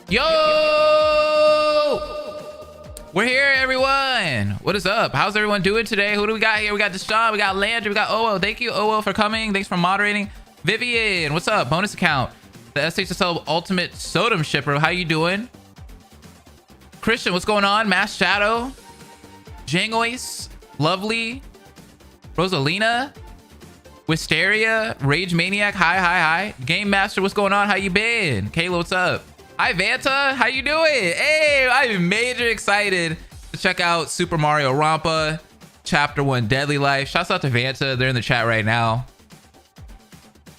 Yo! We're here, everyone. What is up? How's everyone doing today? Who do we got here? We got Deshaun, we got Landry, we got Oo. Thank you, Oo, for coming. Thanks for moderating. Vivian, what's up? Bonus account. The SHSL Ultimate Sodom Shipper. How you doing? Christian, what's going on? Mass Shadow. Jangois. Lovely. Rosalina. Wisteria. Rage Maniac. Hi. Game Master, what's going on? How you been? Kayla, what's up? Hi Vanta, how you doing? Hey, I'm major excited to check out Supermarioronpa Chapter 1 Deadly Life. Shouts out to Vanta, they're in the chat right now.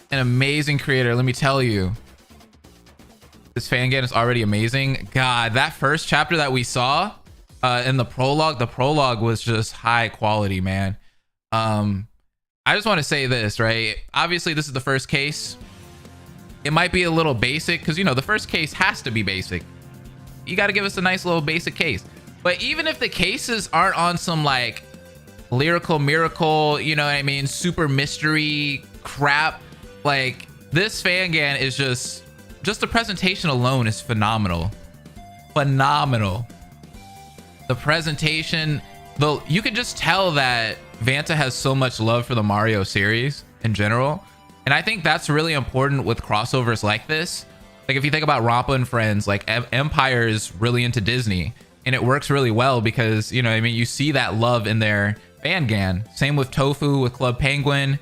An amazing creator, let me tell you. This fan game is already amazing. God, that first chapter that we saw in the prologue was just high quality, man. I just want to say this, right? Obviously, this is the first case. It might be a little basic because, you know, the first case has to be basic. You got to give us a nice little basic case. But even if the cases aren't on some like lyrical miracle, you know what I mean, super mystery crap, like this Fangan is just the presentation alone is phenomenal. The presentation, though, you can just tell that Vanta has so much love for the Mario series in general. And I think that's really important with crossovers like this. Like if you think about Rompa and Friends, like Empire is really into Disney and it works really well because, you know, I mean, you see that love in their Fangan. Same with Tofu with Club Penguin,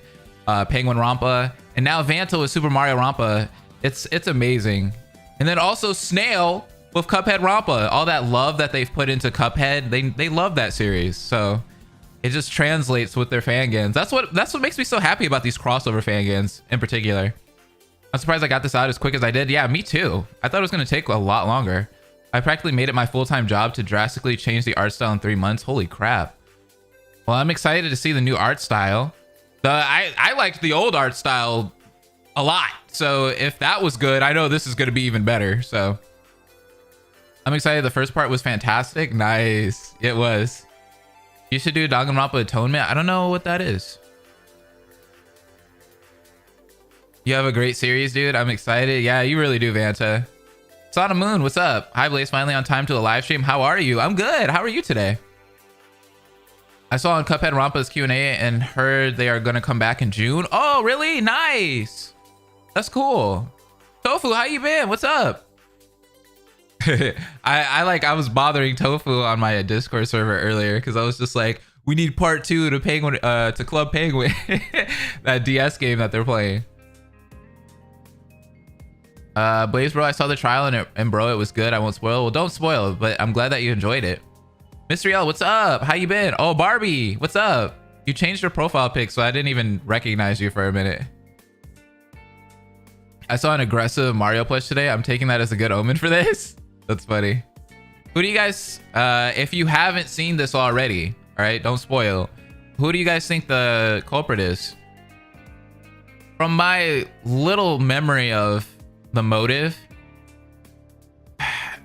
Penguin Rompa, and now Vanta with Supermarioronpa. It's amazing. And then also Snail with Cuphead Rompa. All that love that they've put into Cuphead, they love that series. So it just translates with their fangans. That's what makes me so happy about these crossover fangans in particular. I'm surprised I got this out as quick as I did. Yeah, me too. I thought it was going to take a lot longer. I practically made it my full-time job to drastically change the art style in 3 months. Holy crap. Well, I'm excited to see the new art style. I liked the old art style a lot. So if that was good, I know this is going to be even better. So I'm excited. The first part was fantastic. Nice. It was. You should do Danganronpa Atonement. I don't know what that is. You have a great series, dude. I'm excited. Yeah, you really do, Vanta. Sana Moon, what's up? Hi, Blaze. Finally on time to the live stream. How are you? I'm good. How are you today? I saw on Cuphead Rompa's Q&A and heard they are going to come back in June. Oh, really? Nice. That's cool. Tofu, how you been? What's up? I was bothering Tofu on my Discord server earlier because I was just like, we need part 2 to Penguin to Club Penguin, that DS game that they're playing. Blaze bro, I saw the trial and bro, it was good. I won't spoil. Well, don't spoil, but I'm glad that you enjoyed it. Mystery L, what's up? How you been? Oh, Barbie, what's up? You changed your profile pic, so I didn't even recognize you for a minute. I saw an aggressive Mario plush today. I'm taking that as a good omen for this. That's funny. Who do you guys, if you haven't seen this already, all right, don't spoil. Who do you guys think the culprit is? From my little memory of the motive,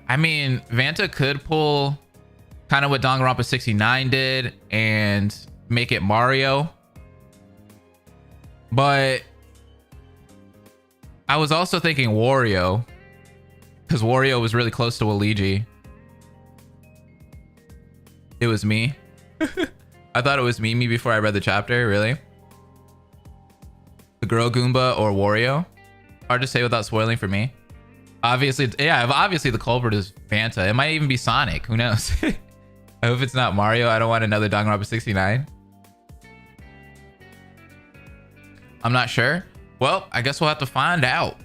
I mean, Vanta could pull kind of what Danganronpa 69 did and make it Mario. But I was also thinking Wario, because Wario was really close to Luigi. It was me. I thought it was Mimi before I read the chapter. Really? The girl Goomba or Wario? Hard to say without spoiling for me. Obviously, yeah, obviously the culprit is Vanta. It might even be Sonic. Who knows? I hope it's not Mario. I don't want another Danganronpa 69. I'm not sure. Well, I guess we'll have to find out.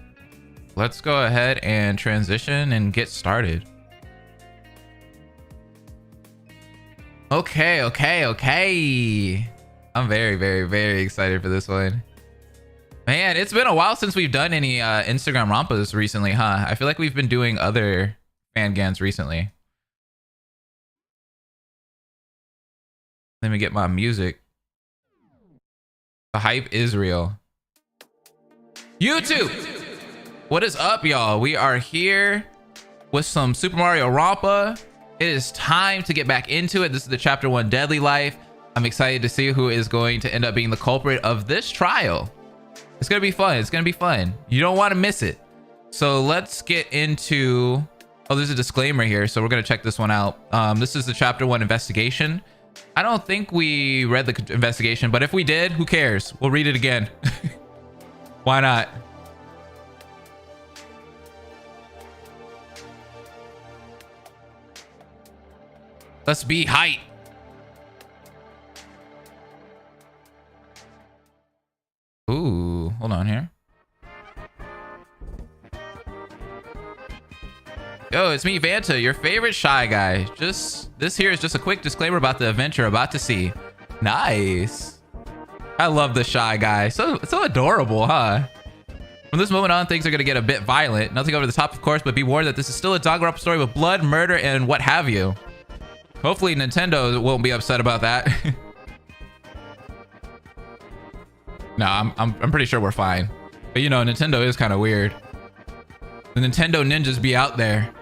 Let's go ahead and transition and get started. Okay. I'm very excited for this one. Man, it's been a while since we've done any Instagram Rompas recently, huh? I feel like we've been doing other Fangans recently. Let me get my music. The hype is real. YouTube! What is up, y'all? We are here with some Supermarioronpa. It is time to get back into it. This is the Chapter 1 Deadly Life. I'm excited to see who is going to end up being the culprit of this trial. It's gonna be fun. It's gonna be fun. You don't want to miss it. So let's get into Oh, there's a disclaimer here, so we're gonna check this one out. This is the chapter 1 investigation. I don't think we read the investigation, but if we did, who cares? We'll read it again. Why not? Let's be hype. Ooh, hold on here. Yo, it's me, Vanta, your favorite shy guy. This here is just a quick disclaimer about the event you're about to see. Nice. I love the shy guy. So adorable, huh? From this moment on, things are gonna get a bit violent. Nothing over the top, of course, but be warned that this is still a Danganronpa story with blood, murder, and what have you. Hopefully Nintendo won't be upset about that. No, I'm pretty sure we're fine. But you know, Nintendo is kind of weird. The Nintendo ninjas be out there.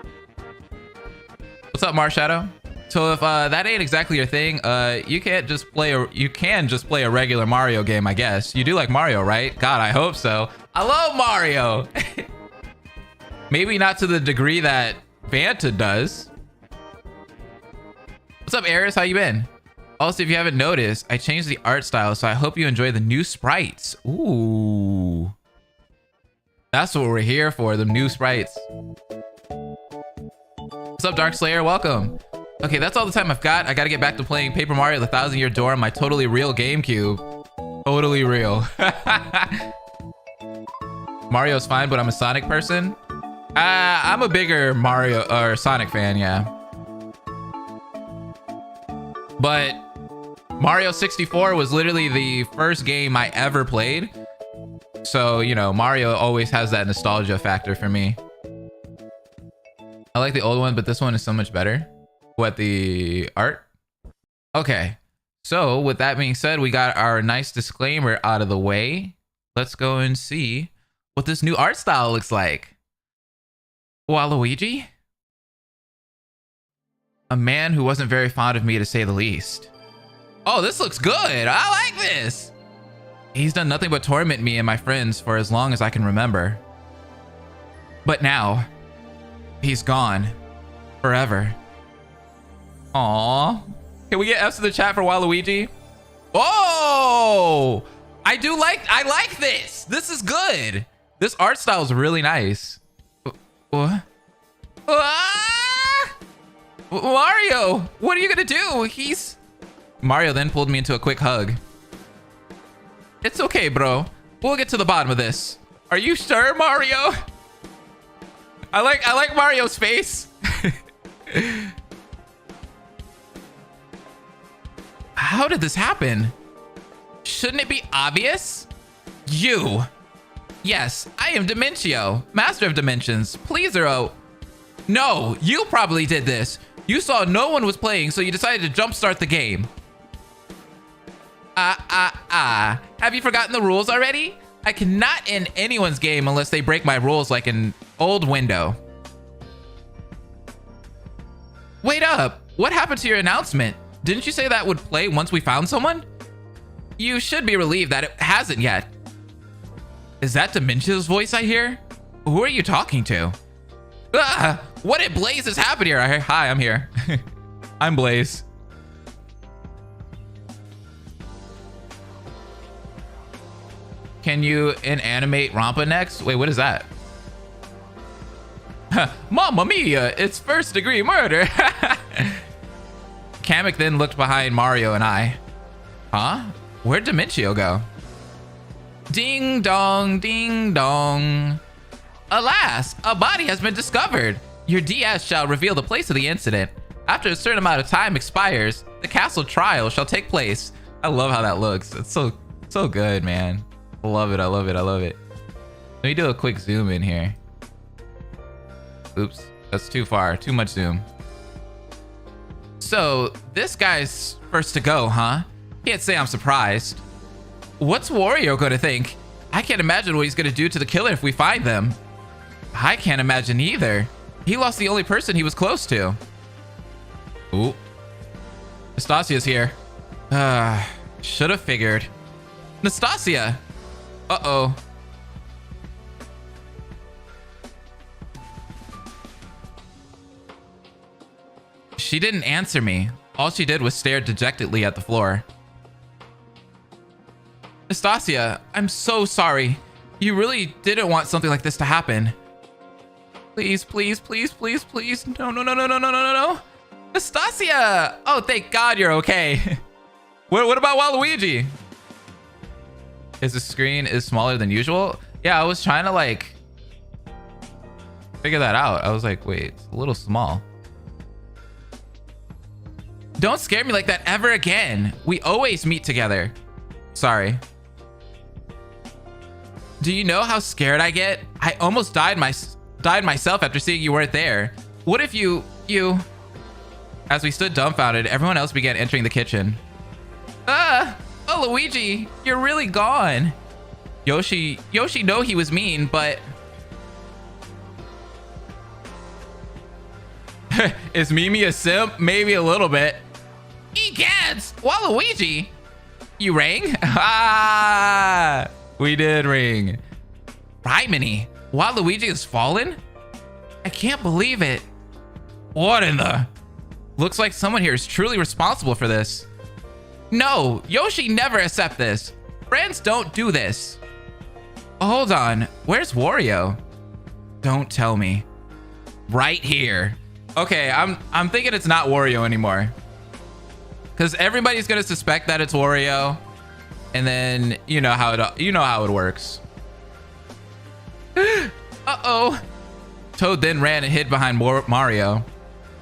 What's up, Marshadow? So if that ain't exactly your thing, you can just play a regular Mario game, I guess. You do like Mario, right? God, I hope so. I love Mario. Maybe not to the degree that Vanta does. What's up, Eris? How you been? Also, if you haven't noticed, I changed the art style, so I hope you enjoy the new sprites. Ooh. That's what we're here for, the new sprites. What's up, Dark Slayer? Welcome. Okay, that's all the time I've got. I gotta get back to playing Paper Mario the 1000-Year Door on my totally real GameCube. Totally real. Mario's fine, but I'm a Sonic person. I'm a bigger Mario or Sonic fan, yeah. But Mario 64 was literally the first game I ever played. So, you know, Mario always has that nostalgia factor for me. I like the old one, but this one is so much better. What, the art? Okay. So with that being said, we got our nice disclaimer out of the way. Let's go and see what this new art style looks like. Waluigi? A man who wasn't very fond of me, to say the least. Oh, this looks good. I like this. He's done nothing but torment me and my friends for as long as I can remember. But now, he's gone. Forever. Aww. Can we get F's in the chat for Waluigi? Oh! I like this. This is good. This art style is really nice. What? Ah! Mario, what are you gonna do? Mario then pulled me into a quick hug. It's okay, bro. We'll get to the bottom of this. Are you sure, Mario? I like Mario's face. How did this happen? Shouldn't it be obvious? You. Yes, I am Dimentio, Master of Dimensions. Please, Zero. No, you probably did this. You saw no one was playing, so you decided to jumpstart the game. Have you forgotten the rules already? I cannot end anyone's game unless they break my rules like an old window. Wait up. What happened to your announcement? Didn't you say that would play once we found someone? You should be relieved that it hasn't yet. Is that Dimentio's voice I hear? Who are you talking to? What in Blaze has happened here? Hi, I'm here. I'm Blaze. Can you inanimate Rompa next? Wait, what is that? Mamma mia, it's first degree murder. Kamek then looked behind Mario and I. Huh? Where'd Dimentio go? Ding dong, ding dong. Alas, a body has been discovered. Your DS shall reveal the place of the incident. After a certain amount of time expires, the castle trial shall take place. I love how that looks. It's so good, man. I love it. I love it. I love it. Let me do a quick zoom in here. Oops, that's too far. Too much zoom. So this guy's first to go, huh? Can't say I'm surprised. What's Wario gonna think? I can't imagine what he's gonna do to the killer if we find them. I can't imagine either. He lost the only person he was close to. Ooh. Nastasia's here. Should have figured. Nastasia! Uh-oh. She didn't answer me. All she did was stare dejectedly at the floor. Nastasia, I'm so sorry. You really didn't want something like this to happen. Please, please, please, please, please. No, no, no, no, no, no, no, no. Nastasia! Oh, thank God you're okay. What about Waluigi? His screen is smaller than usual? Yeah, I was trying to like figure that out. I was like, wait, it's a little small. Don't scare me like that ever again. We always meet together. Sorry. Do you know how scared I get? I almost died myself after seeing you weren't there. What if you... As we stood dumbfounded, everyone else began entering the kitchen. Oh, Luigi, you're really gone. Yoshi know he was mean, but... Is Mimi a simp? Maybe a little bit. Egads! Waluigi! You rang? Ah! We did ring. Rimini, Waluigi has fallen? I can't believe it. What in the... Looks like someone here is truly responsible for this. No, Yoshi never accept this. Friends don't do this. Hold on, where's Wario? Don't tell me. Right here. Okay, I'm thinking it's not Wario anymore. Because everybody's gonna suspect that it's Wario. And then you know how it works. Uh-oh. Toad then ran and hid behind Mario.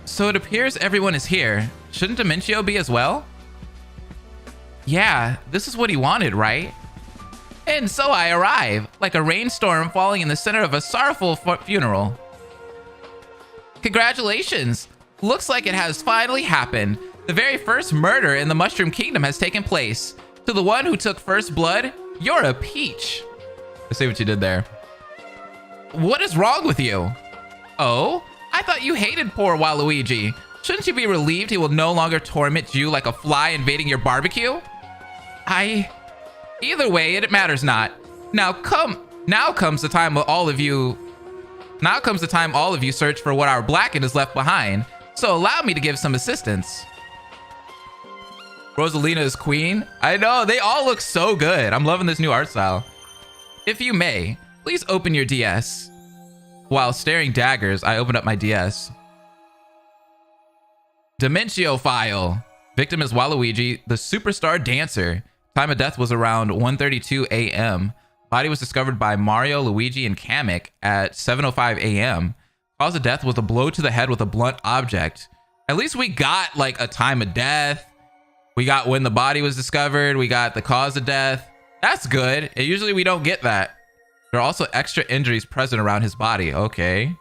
So it appears everyone is here. Shouldn't Dimentio be as well? Yeah, this is what he wanted, right? And so I arrive, like a rainstorm falling in the center of a sorrowful funeral. Congratulations! Looks like it has finally happened. The very first murder in the Mushroom Kingdom has taken place. To the one who took first blood, you're a peach. Let's see what you did there. What is wrong with you? Oh? I thought you hated poor Waluigi. Shouldn't you be relieved he will no longer torment you like a fly invading your barbecue? Either way, it matters not. Now comes the time all of you search for what our blackened is left behind. So allow me to give some assistance. Rosalina is queen. I know, they all look so good. I'm loving this new art style. If you may, please open your DS. While staring daggers, I opened up my DS. Dimentio file. Victim is Waluigi, the superstar dancer. Time of death was around 1:32 a.m. Body was discovered by Mario, Luigi, and Kamek at 7:05 a.m. Cause of death was a blow to the head with a blunt object. At least we got like a time of death. We got when the body was discovered. We got the cause of death. That's good. And usually we don't get that. There are also extra injuries present around his body. Okay.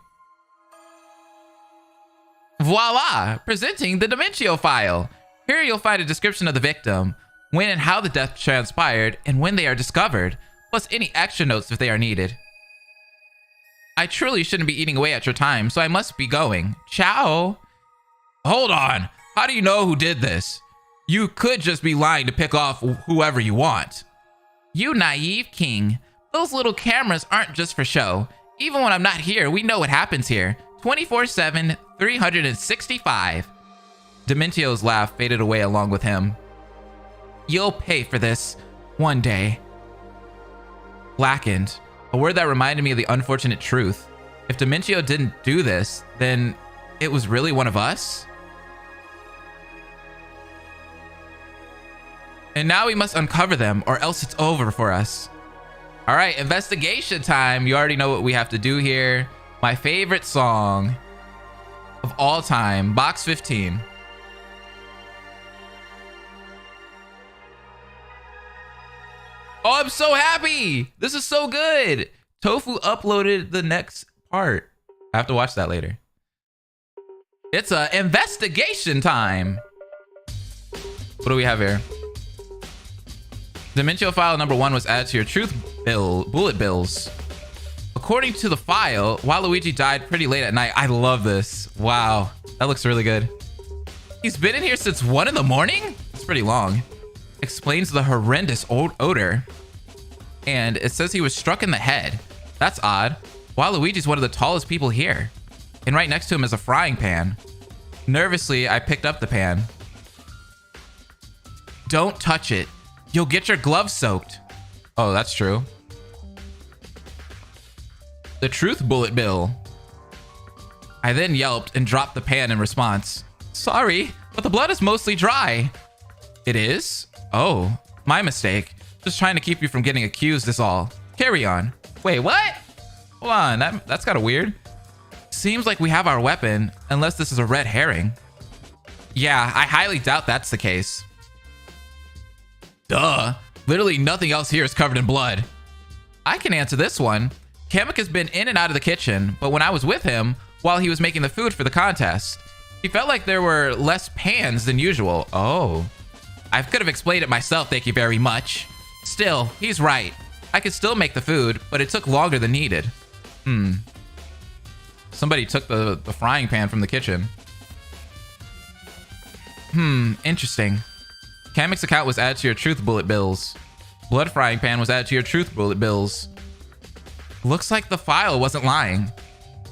Voila! Presenting the Dimentio file. Here you'll find a description of the victim, when and how the death transpired, and when they are discovered, plus any extra notes if they are needed. I truly shouldn't be eating away at your time, so I must be going. Ciao! Hold on! How do you know who did this? You could just be lying to pick off whoever you want. You naive king. Those little cameras aren't just for show. Even when I'm not here, we know what happens here. 24/7, 365. Dimentio's laugh faded away along with him. You'll pay for this one day. Blackened. A word that reminded me of the unfortunate truth. If Dimentio didn't do this, then it was really one of us? And now we must uncover them, or else it's over for us. All right, investigation time. You already know what we have to do here. My favorite song of all time, Box 15. Oh, I'm so happy. This is so good. Tofu uploaded the next part. I have to watch that later. It's a investigation time. What do we have here? Dimentio file number 1 was added to your truth bullet bills. According to the file, Waluigi died pretty late at night. I love this. Wow, that looks really good. He's been in here since 1 in the morning? It's pretty long. Explains the horrendous odor. And it says he was struck in the head. That's odd. Waluigi's one of the tallest people here. And right next to him is a frying pan. Nervously, I picked up the pan. Don't touch it. You'll get your gloves soaked. Oh, that's true. The truth bullet bill. I then yelped and dropped the pan in response. Sorry, but the blood is mostly dry. It is? Oh, my mistake. Just trying to keep you from getting accused is all. Carry on. Wait, what? Hold on, that's kind of weird. Seems like we have our weapon, unless this is a red herring. Yeah, I highly doubt that's the case. Duh. Literally nothing else here is covered in blood. I can answer this one. Kamek has been in and out of the kitchen, but when I was with him, while he was making the food for the contest, he felt like there were less pans than usual. Oh. I could have explained it myself, thank you very much. Still, he's right. I could still make the food, but it took longer than needed. Somebody took the frying pan from the kitchen. Interesting. Kamek's account was added to your truth bullet bills. Blood frying pan was added to your truth bullet bills. Looks like the file wasn't lying.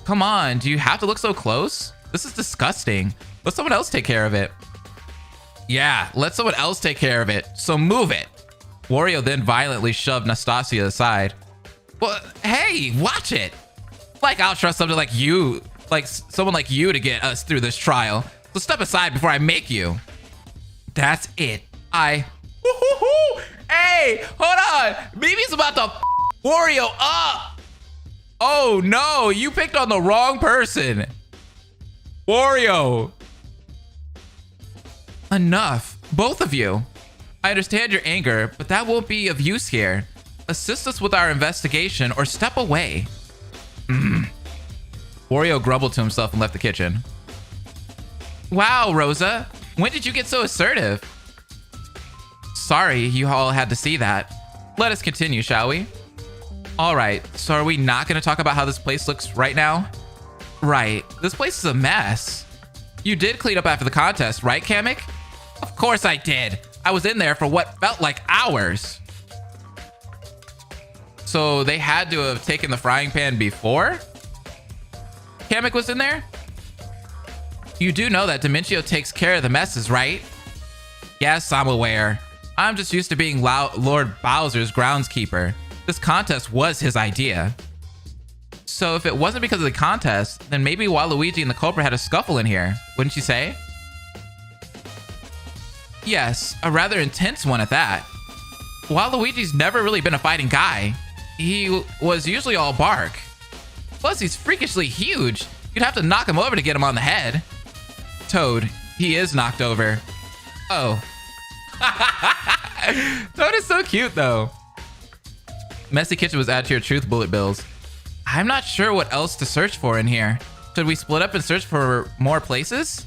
Come on, do you have to look so close? This is disgusting. Let someone else take care of it. Yeah, let someone else take care of it. So move it. Wario then violently shoved Nastasia aside. Well, hey, watch it. Like I'll trust something like you, like someone like you to get us through this trial. So step aside before I make you. That's it. Hey, hold on. Mimi's about to Wario up. Oh no, you picked on the wrong person. Wario. Enough, both of you. I understand your anger, but that won't be of use here. Assist us with our investigation or step away. Wario grumbled to himself and left the kitchen. Wow, Rosa. When did you get so assertive? Sorry, you all had to see that. Let us continue, shall we? All right, so are we not going to talk about how this place looks right now? Right, this place is a mess. You did clean up after the contest, right, Kamek? Of course I did. I was in there for what felt like hours. So they had to have taken the frying pan before Kamek was in there? You do know that Dimentio takes care of the messes, right? Yes, I'm aware. I'm just used to being Lord Bowser's groundskeeper. This contest was his idea. So if it wasn't because of the contest, then maybe Waluigi and the culprit had a scuffle in here, wouldn't you say? Yes, a rather intense one at that. Waluigi's never really been a fighting guy. He was usually all bark. Plus, he's freakishly huge. You'd have to knock him over to get him on the head. Toad, he is knocked over. Oh. Toad is so cute, though. Messy Kitchen was added to your truth bullet bills. I'm not sure what else to search for in here. Should we split up and search for more places?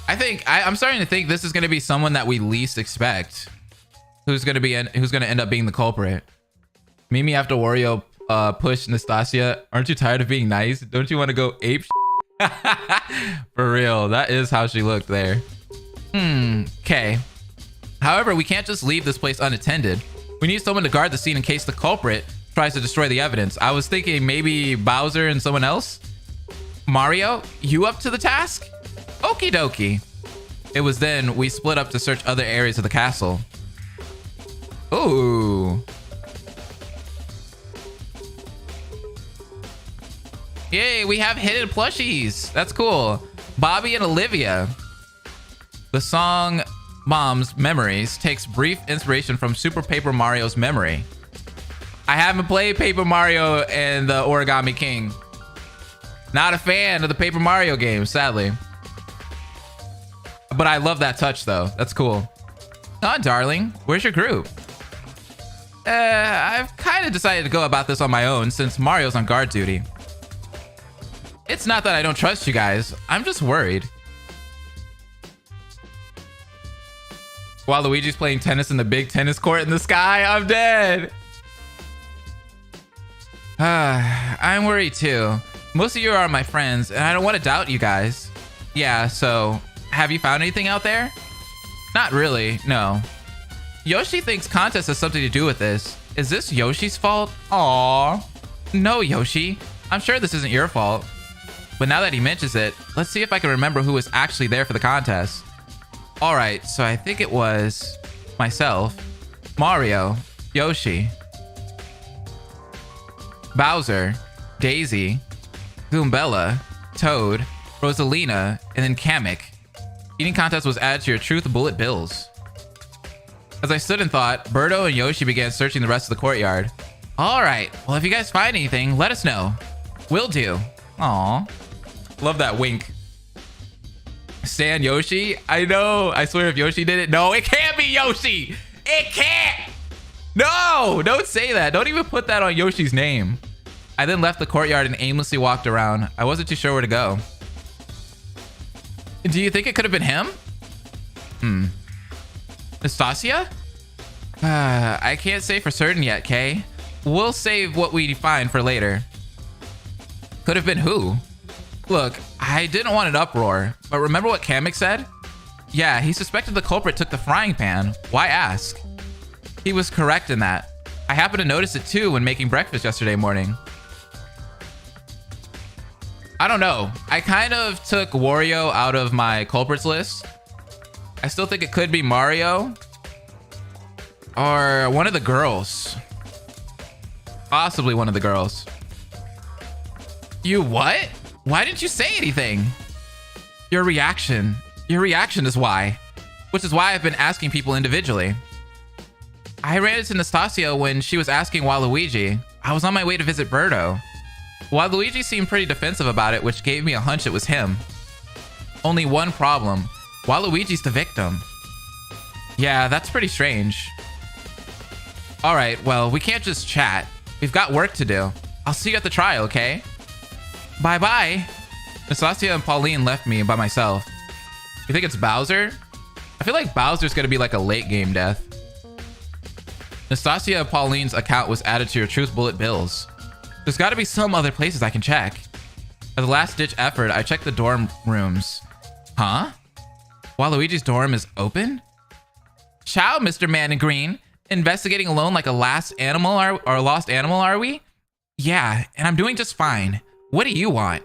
I'm starting to think this is going to be someone that we least expect. Who's going to end up being the culprit? Mimi after Wario push Nastasia. Aren't you tired of being nice? Don't you want to go ape? For real, that is how she looked there. Okay. However, we can't just leave this place unattended. We need someone to guard the scene in case the culprit tries to destroy the evidence. I was thinking maybe Bowser and someone else. Mario, you up to the task? Okie dokie. It was then we split up to search other areas of the castle. Ooh. Yay, we have hidden plushies. That's cool. Bobby and Olivia. The song Mom's Memories takes brief inspiration from Super Paper Mario's memory. I haven't played Paper Mario and the Origami King. Not a fan of the Paper Mario games, sadly. But I love that touch, though. That's cool. Oh, darling, where's your group? I've kind of decided to go about this on my own since Mario's on guard duty. It's not that I don't trust you guys. I'm just worried. While Luigi's playing tennis in the big tennis court in the sky, I'm dead. I'm worried too. Most of you are my friends, and I don't want to doubt you guys. Yeah, so have you found anything out there? Not really, no. Yoshi thinks contest has something to do with this. Is this Yoshi's fault? Aww. No, Yoshi. I'm sure this isn't your fault. But now that he mentions it, let's see if I can remember who was actually there for the contest. All right, so I think it was myself, Mario, Yoshi, Bowser, Daisy, Goombella, Toad, Rosalina, and then Kamek. Eating contest was added to your truth bullet bills. As I stood and thought, Birdo and Yoshi began searching the rest of the courtyard. All right, well, if you guys find anything, let us know. Will do. Aw. Love that wink. Stan Yoshi? I know. I swear if Yoshi did it. No, it can't be Yoshi. It can't. No, don't say that. Don't even put that on Yoshi's name. I then left the courtyard and aimlessly walked around. I wasn't too sure where to go. Do you think it could have been him? Nastasia? I can't say for certain yet, Kay. We'll save what we find for later. Could have been who? Look, I didn't want an uproar, but remember what Kamek said? Yeah, he suspected the culprit took the frying pan. Why ask? He was correct in that. I happened to notice it too when making breakfast yesterday morning. I don't know. I kind of took Wario out of my culprits list. I still think it could be Mario or one of the girls. Possibly one of the girls. You what? Why didn't you say anything? Your reaction is why. Which is why I've been asking people individually. I ran into Nastasia when she was asking Waluigi. I was on my way to visit Birdo. Waluigi seemed pretty defensive about it, which gave me a hunch it was him. Only one problem. Waluigi's the victim. Yeah, that's pretty strange. Alright, well, we can't just chat. We've got work to do. I'll see you at the trial, okay? Bye-bye. Nastasia and Pauline left me by myself. You think it's Bowser? I feel like Bowser's gonna be like a late game death. Nastasia and Pauline's account was added to your truth bullet bills. There's gotta be some other places I can check. As a last-ditch effort, I checked the dorm rooms. Huh? Waluigi's dorm is open? Ciao, Mr. Man in Green. Investigating alone like a lost animal, are we? Yeah, and I'm doing just fine. What do you want?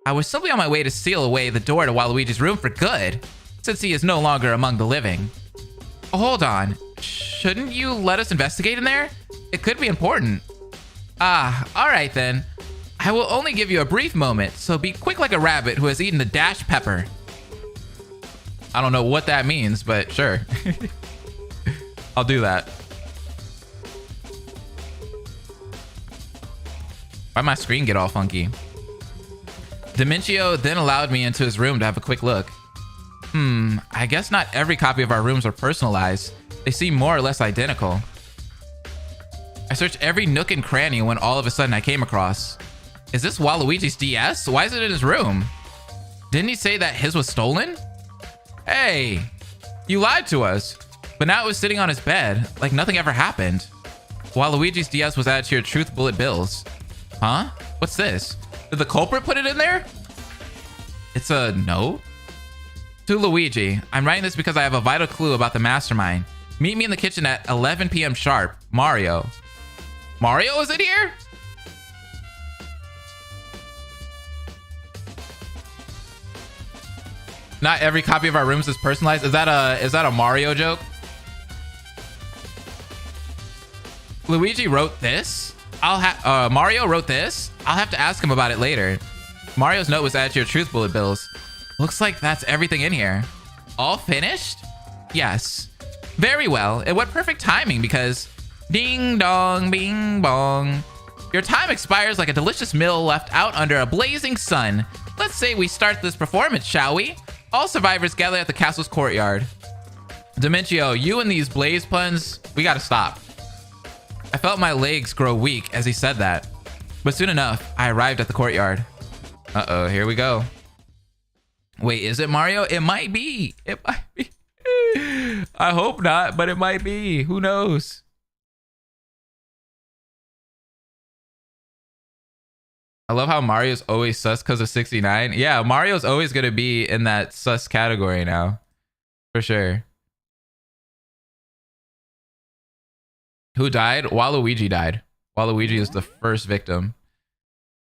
I was simply on my way to seal away the door to Waluigi's room for good, since he is no longer among the living. Oh, hold on. Shouldn't you let us investigate in there? It could be important. Ah, alright then. I will only give you a brief moment, so be quick like a rabbit who has eaten a dashed pepper. I don't know what that means, but sure. I'll do that. Why'd my screen get all funky? Dementio then allowed me into his room to have a quick look. I guess not every copy of our rooms are personalized. They seem more or less identical. I searched every nook and cranny when all of a sudden I came across. Is this Waluigi's DS? Why is it in his room? Didn't he say that his was stolen? Hey, you lied to us. But now it was sitting on his bed, like nothing ever happened. Waluigi's DS was added to your truth bullet bills. Huh? What's this? Did the culprit put it in there? It's a note? To Luigi, I'm writing this because I have a vital clue about the mastermind. Meet me in the kitchen at 11 p.m. sharp. Mario. Mario is in here? Not every copy of our rooms is personalized. Is that a Mario joke? Luigi wrote this? Mario wrote this? I'll have to ask him about it later. Mario's note was added to your truth bullet bills. Looks like that's everything in here. All finished? Yes. Very well. And what perfect timing, because ding dong, bing bong. Your time expires like a delicious meal left out under a blazing sun. Let's say we start this performance, shall we? All survivors gather at the castle's courtyard. Dementio, you and these blaze puns, we gotta stop. I felt my legs grow weak as he said that. But soon enough, I arrived at the courtyard. Uh-oh, here we go. Wait, is it Mario? It might be. It might be. I hope not, but it might be. Who knows? I love how Mario's always sus because of 69. Yeah, Mario's always going to be in that sus category now. For sure. Who died? Waluigi died. Waluigi is the first victim.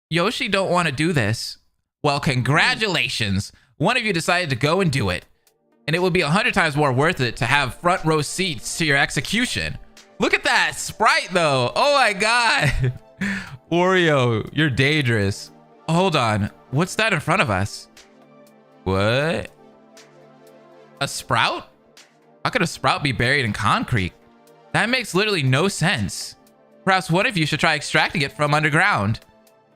Yoshi don't want to do this. Well, congratulations. One of you decided to go and do it. And it would be 100 times more worth it to have front row seats to your execution. Look at that Sprite, though. Oh my God. Oreo, you're dangerous. Hold on. What's that in front of us? What? A sprout? How could a sprout be buried in concrete? That makes literally no sense. Perhaps one of you should try extracting it from underground.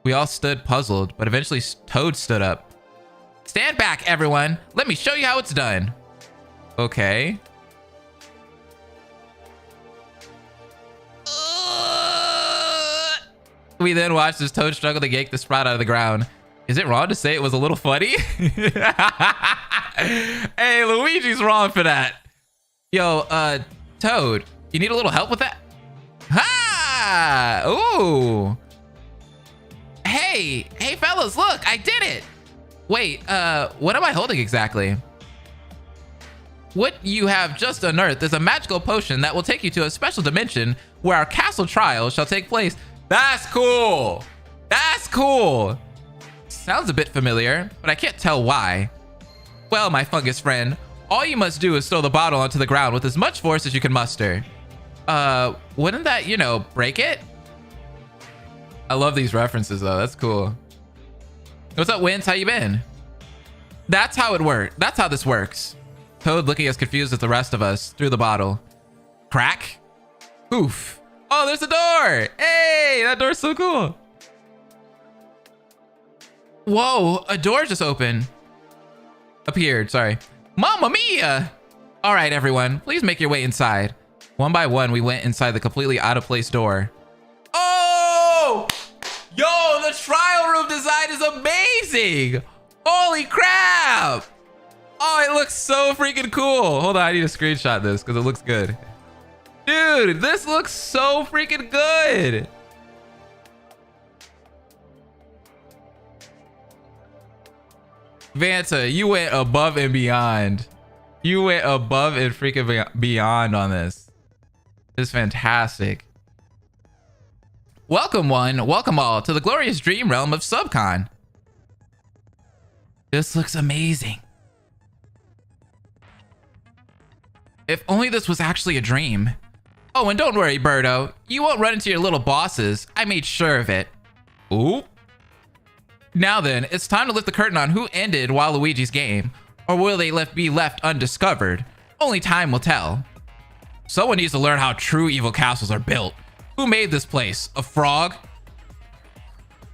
We all stood puzzled, but eventually Toad stood up. Stand back, everyone. Let me show you how it's done. Okay. We then watched as Toad struggle to yank the sprout out of the ground. Is it wrong to say it was a little funny? Hey, Luigi's wrong for that. Yo, Toad, you need a little help with that? Ha! Ooh. Hey, fellas, look, I did it. Wait, what am I holding exactly? What you have just unearthed is a magical potion that will take you to a special dimension where our castle trial shall take place. That's cool. That's cool. Sounds a bit familiar, but I can't tell why. Well, my fungus friend, all you must do is throw the bottle onto the ground with as much force as you can muster. Wouldn't that, you know, break it? I love these references though. That's cool. What's up, Wins? How you been? That's how it works. That's how this works. Toad, looking as confused as the rest of us, threw the bottle. Crack. Oof. Oh, there's a door. Hey, that door's so cool. Whoa, a door just opened. Appeared, sorry. Mamma mia! All right, everyone, please make your way inside. One by one, we went inside the completely out of place door. Oh! Yo, the trial room design is amazing! Holy crap! Oh, it looks so freaking cool. Hold on, I need to screenshot this because it looks good. Dude, this looks so freaking good. Vanta, you went above and beyond. You went above and freaking beyond on this. This is fantastic. Welcome one, welcome all to the glorious dream realm of Subcon. This looks amazing. If only this was actually a dream. Oh, and don't worry, Birdo. You won't run into your little bosses. I made sure of it. Ooh. Now then, it's time to lift the curtain on who ended Waluigi's game. Or will they be left undiscovered? Only time will tell. Someone needs to learn how true evil castles are built. Who made this place? A frog?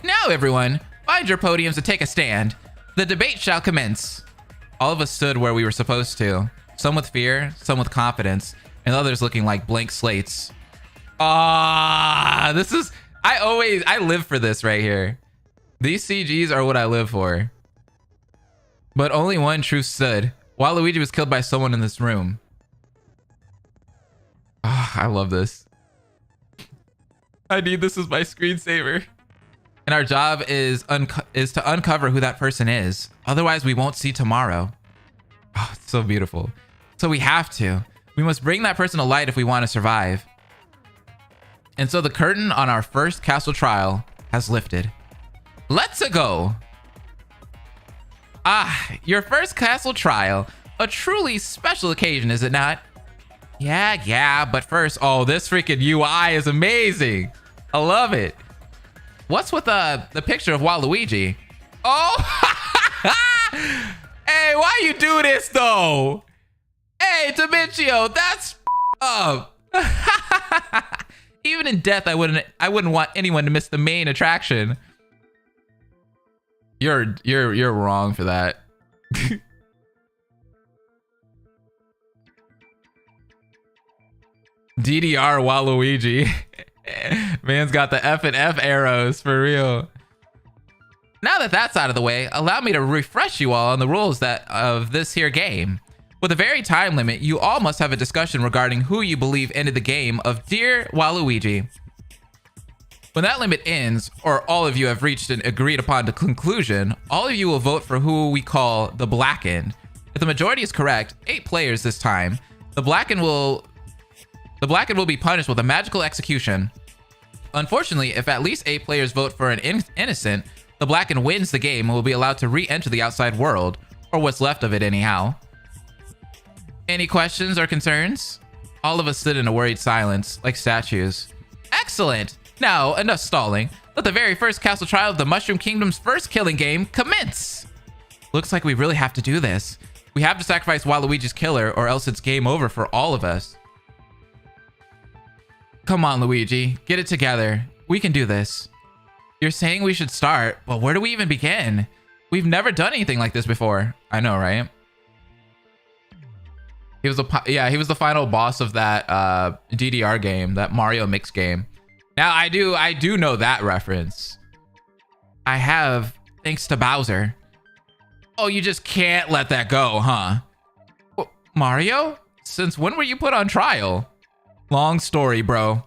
Now, everyone, find your podiums and take a stand. The debate shall commence. All of us stood where we were supposed to. Some with fear, some with confidence, and others looking like blank slates. This is... I live for this right here. These CGs are what I live for. But only one truth stood. Waluigi was killed by someone in this room. I love this. I need this as my screensaver. And our job is to uncover who that person is. Otherwise, we won't see tomorrow. Oh, it's so beautiful. So we have to. We must bring that person to light if we want to survive. And so the curtain on our first castle trial has lifted. Let's go. Your first castle trial. A truly special occasion, is it not? Yeah, but first, oh, this freaking UI is amazing. I love it. What's with the picture of Waluigi? Oh, hey, why you do this though? Hey, Dimencio, that's up. Even in death, I wouldn't want anyone to miss the main attraction. You're wrong for that. DDR Waluigi. Man's got the F and F arrows for real. Now that that's out of the way, allow me to refresh you all on the rules of this here game. With a very time limit, you all must have a discussion regarding who you believe ended the game of Dear Waluigi. When that limit ends, or all of you have reached an agreed upon conclusion, all of you will vote for who we call the Blackened. If the majority is correct, 8 players this time, the Blackened will be punished with a magical execution. Unfortunately, if at least 8 players vote for an innocent, The Blackened wins the game and will be allowed to re-enter the outside world, or what's left of it anyhow. Any questions or concerns? All of us stood in a worried silence, like statues. Excellent! Now, enough stalling. Let the very first castle trial of the Mushroom Kingdom's first killing game commence! Looks like we really have to do this. We have to sacrifice Waluigi's killer, or else it's game over for all of us. Come on, Luigi. Get it together. We can do this. You're saying we should start, but where do we even begin? We've never done anything like this before. I know, right? He was the final boss of that DDR game, that Mario Mix game. Now I do know that reference. I have, thanks to Bowser. Oh, you just can't let that go, huh? Well, Mario? Since when were you put on trial? Long story, bro.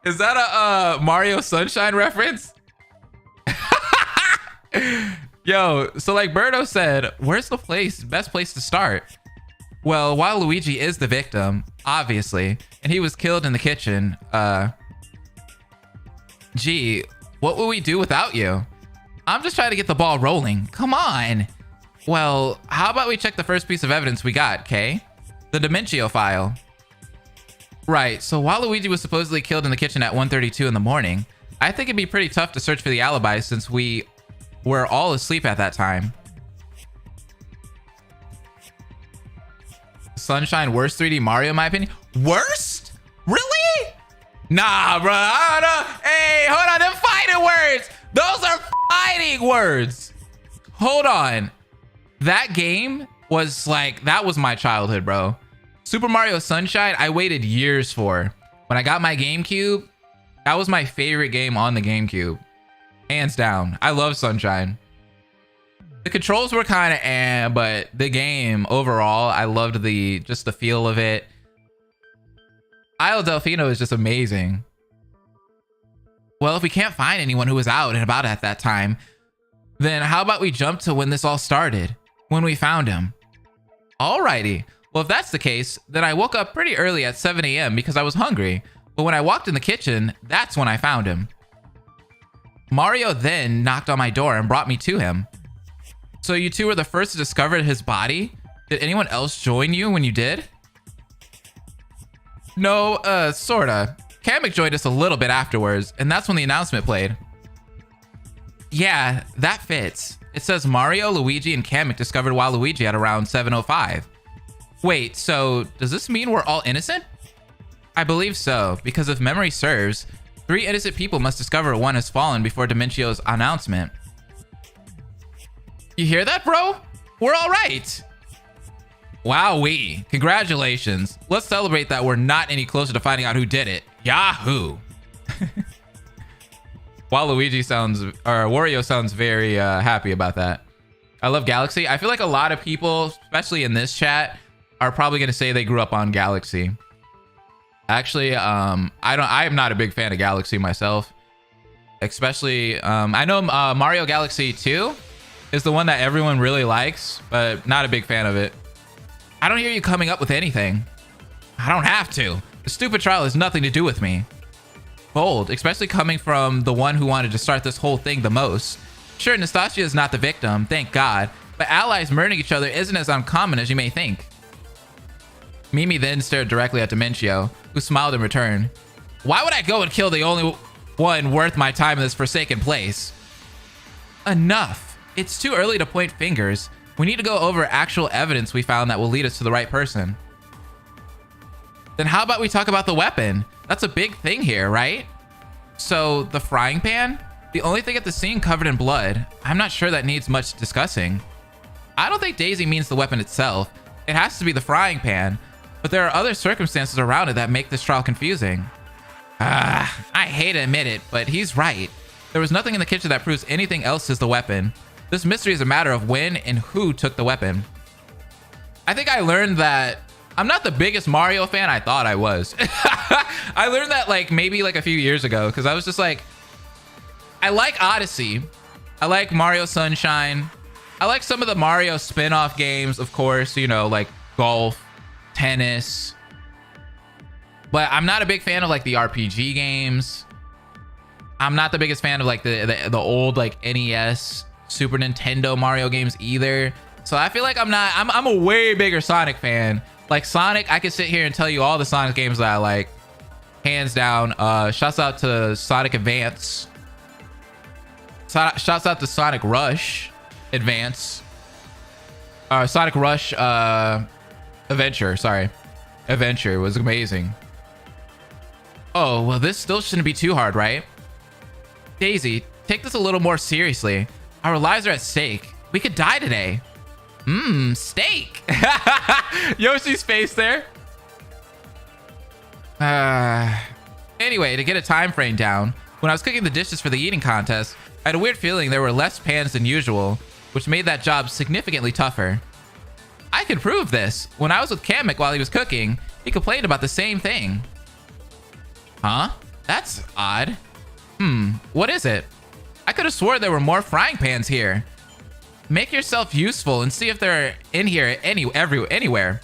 Is that a Mario Sunshine reference? Yo, so like Birdo said, where's the best place to start? Well, Waluigi is the victim, obviously, and he was killed in the kitchen. Gee, what would we do without you? I'm just trying to get the ball rolling. Come on. Well, how about we check the first piece of evidence we got, Kay? The Dementio file. Right, so Waluigi was supposedly killed in the kitchen at 1:32 in the morning. I think it'd be pretty tough to search for the alibi since we were all asleep at that time. Sunshine, worst 3D Mario in my opinion. Worst? Really? Nah, bro. I don't know. Hey, hold on. Them fighting words. Those are fighting words. Hold on. That game was like, that was my childhood, bro. Super Mario Sunshine, I waited years for. When I got my GameCube, that was my favorite game on the GameCube. Hands down. I love Sunshine. The controls were kind of but the game overall, I loved just the feel of it. Isle Delfino is just amazing. Well, if we can't find anyone who was out and about at that time, then how about we jump to when this all started? When we found him. Alrighty. Well, if that's the case, then I woke up pretty early at 7 a.m. because I was hungry. But when I walked in the kitchen, that's when I found him. Mario then knocked on my door and brought me to him. So you two were the first to discover his body? Did anyone else join you when you did? No, sorta. Kamek joined us a little bit afterwards, and that's when the announcement played. Yeah, that fits. It says Mario, Luigi, and Kamek discovered Waluigi at around 7:05. Wait, so does this mean we're all innocent? I believe so, because if memory serves, 3 innocent people must discover one has fallen before Dementio's announcement. You hear that, bro? We're all right. Wowee. Congratulations. Let's celebrate that we're not any closer to finding out who did it. Yahoo. Waluigi sounds, or Wario sounds very happy about that. I love Galaxy. I feel like a lot of people, especially in this chat, are probably going to say they grew up on Galaxy. Actually, I am not a big fan of Galaxy myself. Especially, I know Mario Galaxy 2 is the one that everyone really likes, but not a big fan of it. I don't hear you coming up with anything. I don't have to. The stupid trial has nothing to do with me. Bold, especially coming from the one who wanted to start this whole thing the most. Sure, Nastasia is not the victim, thank God, but allies murdering each other isn't as uncommon as you may think. Mimi then stared directly at Dementio, who smiled in return. Why would I go and kill the only one worth my time in this forsaken place? Enough. It's too early to point fingers. We need to go over actual evidence we found that will lead us to the right person. Then how about we talk about the weapon? That's a big thing here, right? So, the frying pan? The only thing at the scene covered in blood. I'm not sure that needs much discussing. I don't think Daisy means the weapon itself. It has to be the frying pan. But there are other circumstances around it that make this trial confusing. I hate to admit it, but he's right. There was nothing in the kitchen that proves anything else is the weapon. This mystery is a matter of when and who took the weapon. I think I learned that I'm not the biggest Mario fan I thought I was. I learned that like maybe like a few years ago because I was just like, I like Odyssey. I like Mario Sunshine. I like some of the Mario spin-off games, of course, you know, like golf, tennis. But I'm not a big fan of like the RPG games. I'm not the biggest fan of like the old like NES, Super Nintendo Mario games either. So I feel like I'm a way bigger Sonic fan. Like Sonic, I could sit here and tell you all the Sonic games that I like, hands down. Shouts out to Sonic Advance. Shouts out to Sonic Rush Advance. Sonic Rush Adventure, sorry. Adventure was amazing. Oh, well, this still shouldn't be too hard, right? Daisy, take this a little more seriously. Our lives are at stake. We could die today. Steak. Yoshi's face there. Anyway, to get a time frame down, when I was cooking the dishes for the eating contest, I had a weird feeling there were less pans than usual, which made that job significantly tougher. I could prove this. When I was with Kamek while he was cooking, he complained about the same thing. Huh? That's odd. What is it? I could have swore there were more frying pans here. Make yourself useful and see if they're in here anywhere.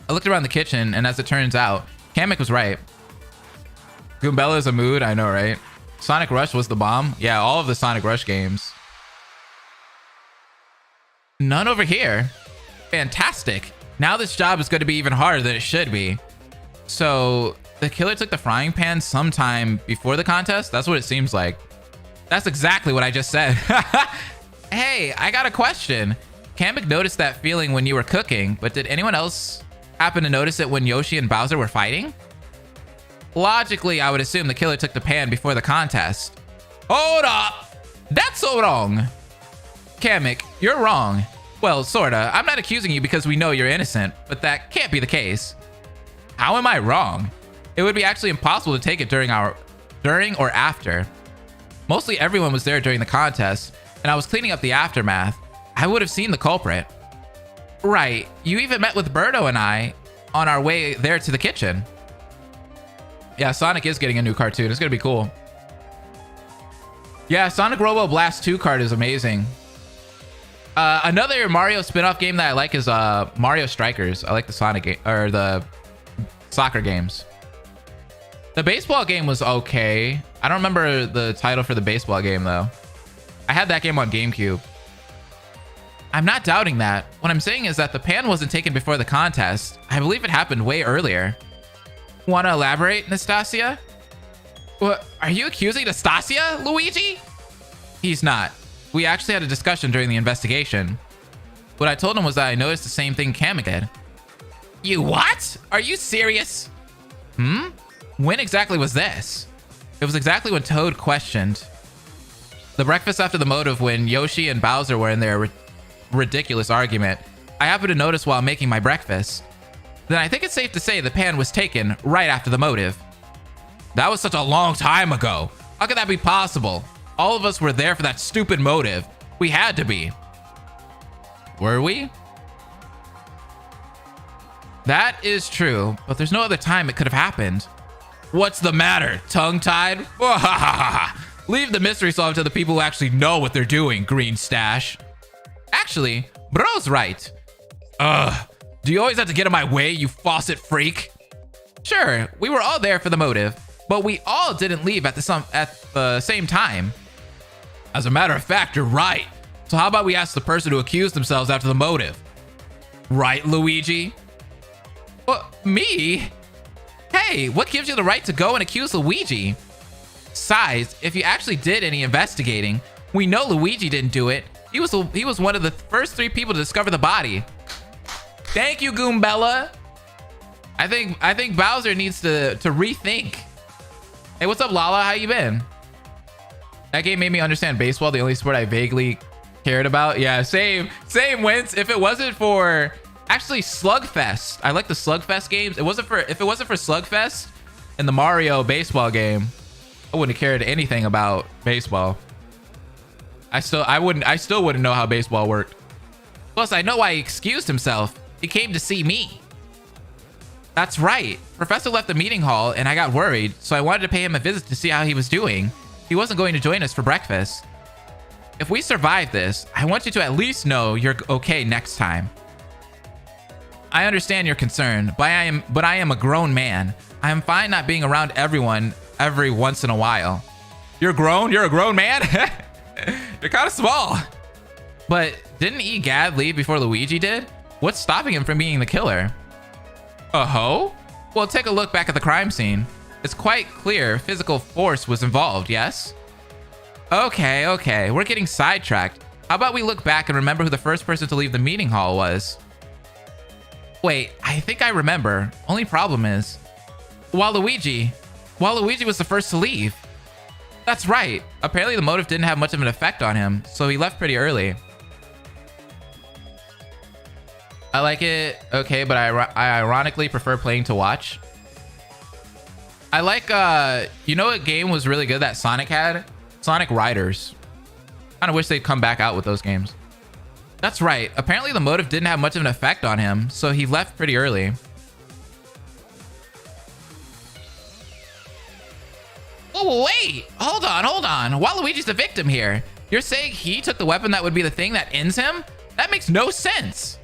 I looked around the kitchen, and as it turns out, Kamek was right. Goombella is a mood, I know, right? Sonic Rush was the bomb. Yeah, all of the Sonic Rush games. None over here. Fantastic. Now this job is going to be even harder than it should be. So the killer took the frying pan sometime before the contest? That's what it seems like. That's exactly what I just said. Hey, I got a question. Kamek noticed that feeling when you were cooking, but did anyone else happen to notice it when Yoshi and Bowser were fighting? Logically, I would assume the killer took the pan before the contest. Hold up! That's so wrong! Kamek, you're wrong. Well, sorta. I'm not accusing you because we know you're innocent, but that can't be the case. How am I wrong? It would be actually impossible to take it during or after. Mostly everyone was there during the contest, and I was cleaning up the aftermath. I would have seen the culprit. Right, you even met with Birdo and I on our way there to the kitchen. Yeah, Sonic is getting a new cartoon. It's gonna be cool. Yeah, Sonic Robo Blast 2 card is amazing. Another Mario spin-off game that I like is Mario Strikers. I like the Sonic game, or the soccer games. The baseball game was okay. I don't remember the title for the baseball game though. I had that game on GameCube. I'm not doubting that. What I'm saying is that the pan wasn't taken before the contest. I believe it happened way earlier. Want to elaborate, Nastasia? What? Are you accusing Nastasia, Luigi? He's not. We actually had a discussion during the investigation. What I told him was that I noticed the same thing Kamek did. You what? Are you serious? When exactly was this? It was exactly when Toad questioned. The breakfast after the motive when Yoshi and Bowser were in their ridiculous argument. I happened to notice while making my breakfast. Then I think it's safe to say the pan was taken right after the motive. That was such a long time ago. How could that be possible? All of us were there for that stupid motive. We had to be. Were we? That is true, but there's no other time it could have happened. What's the matter? Tongue-tied? Leave the mystery solved to the people who actually know what they're doing, Green Stash. Actually, bro's right. Do you always have to get in my way, you faucet freak? Sure, we were all there for the motive, but we all didn't leave at the same time. As a matter of fact, you're right. So how about we ask the person who accused themselves after the motive? Right, Luigi? What, me? Hey, what gives you the right to go and accuse Luigi? Besides, if you actually did any investigating, we know Luigi didn't do it. He was one of the first 3 people to discover the body. Thank you, Goombella. I think Bowser needs to rethink. Hey, what's up, Lala? How you been? That game made me understand baseball, the only sport I vaguely cared about. Yeah, same, Wins. If it wasn't for actually Slugfest, I like the Slugfest games. If it wasn't for Slugfest and the Mario baseball game, I wouldn't have cared anything about baseball. I still wouldn't know how baseball worked. Plus, I know why he excused himself. He came to see me. That's right. Professor left the meeting hall and I got worried, so I wanted to pay him a visit to see how he was doing. He wasn't going to join us for breakfast. If we survive this, I want you to at least know you're okay next time. I understand your concern, but I am a grown man. I am fine not being around everyone every once in a while. You're grown? You're a grown man? You're kind of small. But didn't Egad leave before Luigi did? What's stopping him from being the killer? Oh? Well, take a look back at the crime scene. It's quite clear physical force was involved, yes? Okay. We're getting sidetracked. How about we look back and remember who the first person to leave the meeting hall was? Wait, I think I remember. Only problem is, Waluigi was the first to leave. That's right. Apparently the motive didn't have much of an effect on him, so he left pretty early. I like it, okay, but I ironically prefer playing to watch. I like, you know what game was really good that Sonic had? Sonic Riders. Kind of wish they'd come back out with those games. That's right. Apparently the motive didn't have much of an effect on him, so he left pretty early. Oh, wait! Hold on. Waluigi's the victim here. You're saying he took the weapon that would be the thing that ends him? That makes no sense.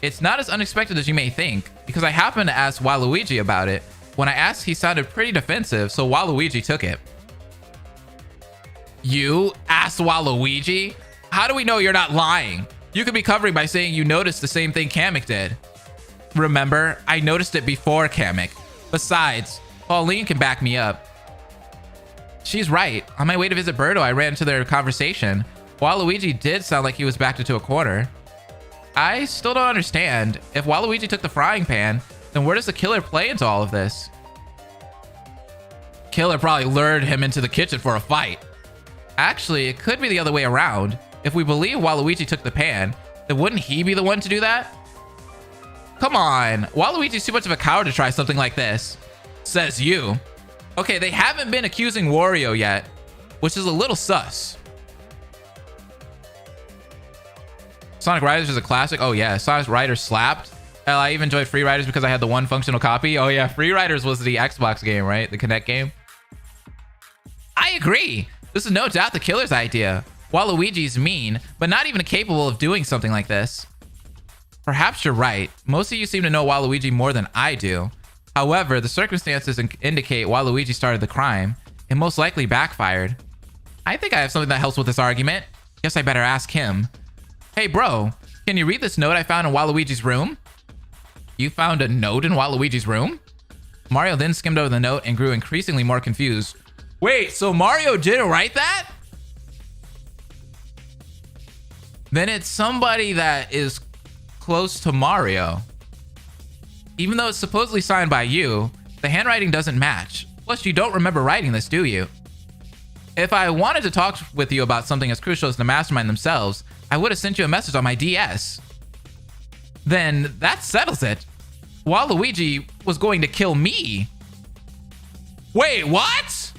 It's not as unexpected as you may think, because I happened to ask Waluigi about it. When I asked, he sounded pretty defensive, so Waluigi took it. You asked Waluigi? How do we know you're not lying? You could be covering by saying you noticed the same thing Kamek did. Remember, I noticed it before Kamek. Besides, Pauline can back me up. She's right. On my way to visit Birdo, I ran into their conversation. Waluigi did sound like he was backed into a corner. I still don't understand. If Waluigi took the frying pan, then where does the killer play into all of this? Killer probably lured him into the kitchen for a fight. Actually, it could be the other way around. If we believe Waluigi took the pan, then wouldn't he be the one to do that? Come on, Waluigi's too much of a coward to try something like this. Says you. Okay, they haven't been accusing Wario yet, which is a little sus. Sonic Riders is a classic. Oh yeah, Sonic Riders slapped. Hell, I even enjoyed Free Riders because I had the one functional copy. Oh yeah, Free Riders was the Xbox game, right? The Kinect game. I agree. This is no doubt the killer's idea. Waluigi's mean, but not even capable of doing something like this. Perhaps you're right. Most of you seem to know Waluigi more than I do. However, the circumstances indicate Waluigi started the crime. It most likely backfired. I think I have something that helps with this argument. Guess I better ask him. Hey bro, can you read this note I found in Waluigi's room? You found a note in Waluigi's room? Mario then skimmed over the note and grew increasingly more confused. Wait, so Mario didn't write that? Then it's somebody that is close to Mario. Even though it's supposedly signed by you, the handwriting doesn't match. Plus, you don't remember writing this, do you? If I wanted to talk with you about something as crucial as the Mastermind themselves, I would have sent you a message on my DS. Then that settles it. Waluigi was going to kill me. Wait, what?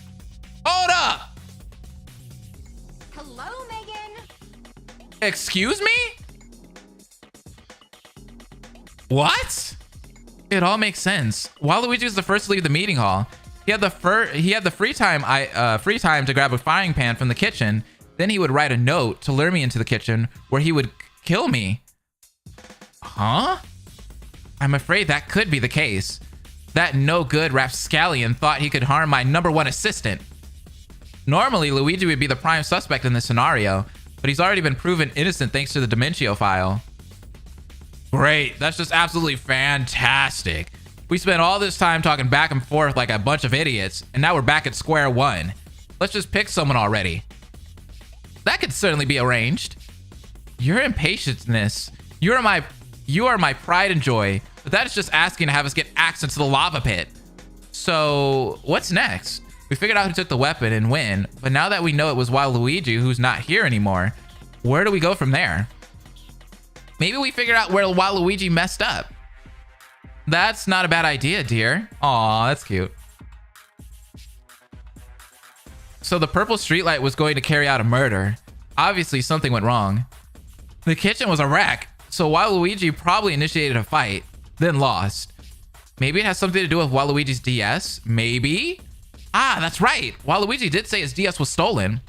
Hold up. Hello, Megan. Excuse me? What? It all makes sense. Waluigi was the first to leave the meeting hall. He had the free time to grab a frying pan from the kitchen. Then he would write a note to lure me into the kitchen where he would kill me. Huh? I'm afraid that could be the case. That no-good rapscallion thought he could harm my #1 assistant. Normally, Luigi would be the prime suspect in this scenario, but he's already been proven innocent thanks to the Dimentio file. Great, that's just absolutely fantastic. We spent all this time talking back and forth like a bunch of idiots, and now we're back at square one. Let's just pick someone already. That could certainly be arranged. Your impatientness. You are my pride and joy, but that is just asking to have us get axed into the lava pit. So, what's next? We figured out who took the weapon and when, but now that we know it was Waluigi who's not here anymore, where do we go from there? Maybe we figured out where Waluigi messed up. That's not a bad idea, dear. Aw, that's cute. So the purple streetlight was going to carry out a murder. Obviously, something went wrong. The kitchen was a wreck, so Waluigi probably initiated a fight, then lost. Maybe it has something to do with Waluigi's DS? Maybe? Ah, that's right. Waluigi did say his DS was stolen.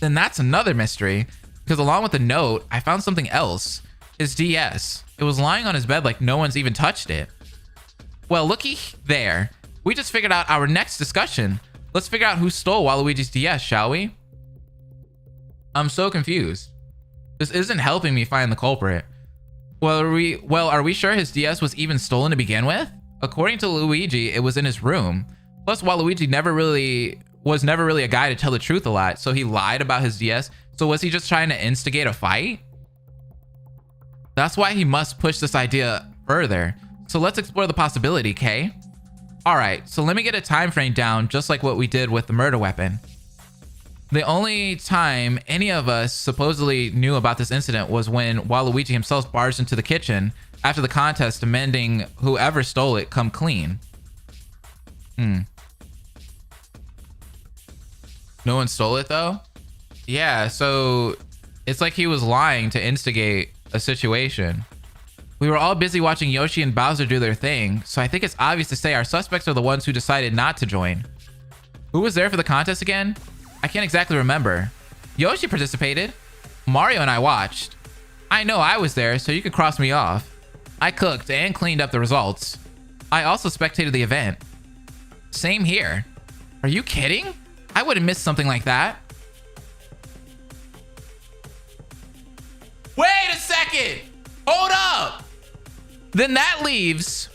Then that's another mystery, because along with the note, I found something else. His DS. It was lying on his bed like no one's even touched it. Well, looky there. We just figured out our next discussion. Let's figure out who stole Waluigi's DS, shall we? I'm so confused. This isn't helping me find the culprit. Well, are we sure his DS was even stolen to begin with? According to Luigi, it was in his room. Plus, Waluigi was never really a guy to tell the truth a lot, so he lied about his DS. So was he just trying to instigate a fight? That's why he must push this idea further. So let's explore the possibility, Kay. All right, so let me get a time frame down, just like what we did with the murder weapon. The only time any of us supposedly knew about this incident was when Waluigi himself barged into the kitchen after the contest, demanding whoever stole it come clean. No one stole it though? Yeah, so it's like he was lying to instigate a situation. We were all busy watching Yoshi and Bowser do their thing, so I think it's obvious to say our suspects are the ones who decided not to join. Who was there for the contest again? I can't exactly remember. Yoshi participated. Mario and I watched. I know I was there, so you could cross me off. I cooked and cleaned up the results. I also spectated the event. Same here. Are you kidding? I would have missed something like that. Wait a second! Hold up! Then that leaves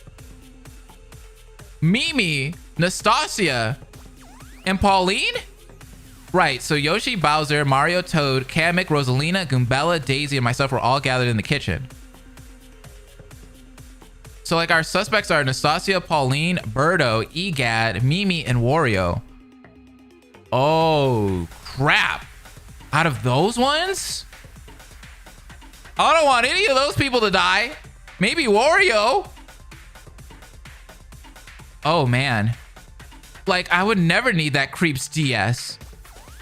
Mimi, Nastasia, and Pauline? Right, so Yoshi, Bowser, Mario, Toad, Kamek, Rosalina, Goombella, Daisy, and myself were all gathered in the kitchen. So like our suspects are Nastasia, Pauline, Birdo, Egad, Mimi, and Wario. Oh, crap. Out of those ones? I don't want any of those people to die. Maybe Wario. Oh, man. Like, I would never need that creep's DS.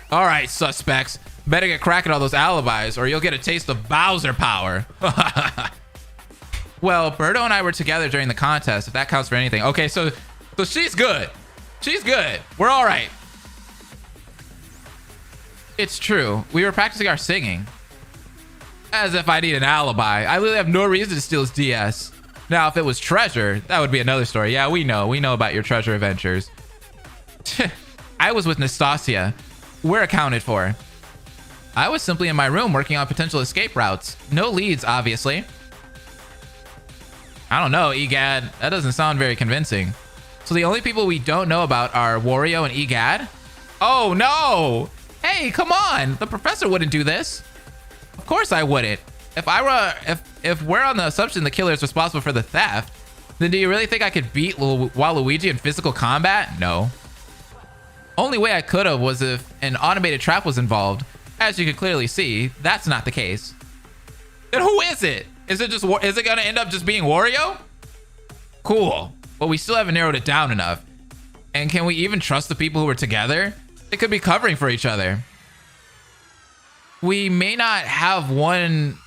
All right, suspects. Better get cracking all those alibis or you'll get a taste of Bowser power. Well, Birdo and I were together during the contest, if that counts for anything. Okay, so she's good. She's good. We're all right. It's true. We were practicing our singing. As if I need an alibi. I literally have no reason to steal his DS. Now, if it was treasure, that would be another story. Yeah, we know. We know about your treasure adventures. I was with Nastasia. We're accounted for. I was simply in my room working on potential escape routes. No leads, obviously. I don't know, Egad. That doesn't sound very convincing. So the only people we don't know about are Wario and Egad? Oh, no! Hey, come on! The professor wouldn't do this. Of course I wouldn't. If we're on the assumption the killer is responsible for the theft, then do you really think I could beat Waluigi in physical combat? No. Only way I could have was if an automated trap was involved. As you can clearly see, that's not the case. Then who is it? Is it gonna end up just being Wario? Cool, but we still haven't narrowed it down enough. And can we even trust the people who were together? They could be covering for each other. We may not have one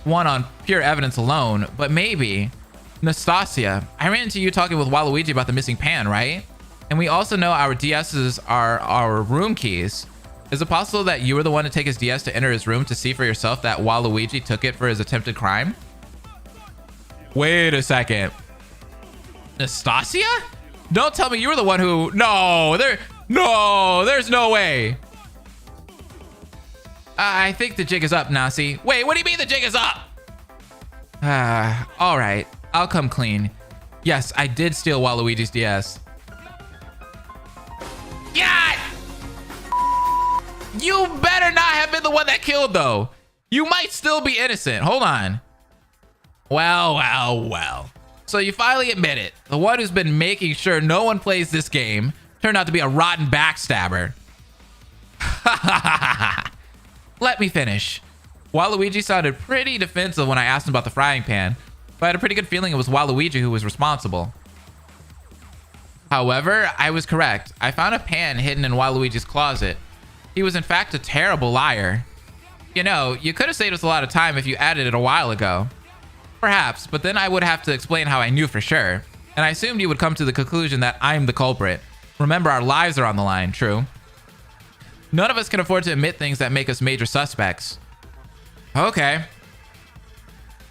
on pure evidence alone, but maybe. Nastasia, I ran into you talking with Waluigi about the missing pan, right? And we also know our DSs are our room keys. Is it possible that you were the one to take his DS to enter his room to see for yourself that Waluigi took it for his attempted crime? Wait a second. Nastasia? Don't tell me you were the one who... No, there's no way. I think the jig is up, Nasi. Wait, what do you mean the jig is up? All right, I'll come clean. Yes, I did steal Waluigi's DS. Yeah! You better not have been the one that killed, though. You might still be innocent. Hold on. Well. So you finally admit it. The one who's been making sure no one plays this game turned out to be a rotten backstabber. Let me finish. Waluigi sounded pretty defensive when I asked him about the frying pan, but I had a pretty good feeling it was Waluigi who was responsible. However, I was correct. I found a pan hidden in Waluigi's closet. He was in fact a terrible liar. You know, you could have saved us a lot of time if you added it a while ago. Perhaps, but then I would have to explain how I knew for sure. And I assumed you would come to the conclusion that I'm the culprit. Remember, our lives are on the line, true? None of us can afford to admit things that make us major suspects. Okay.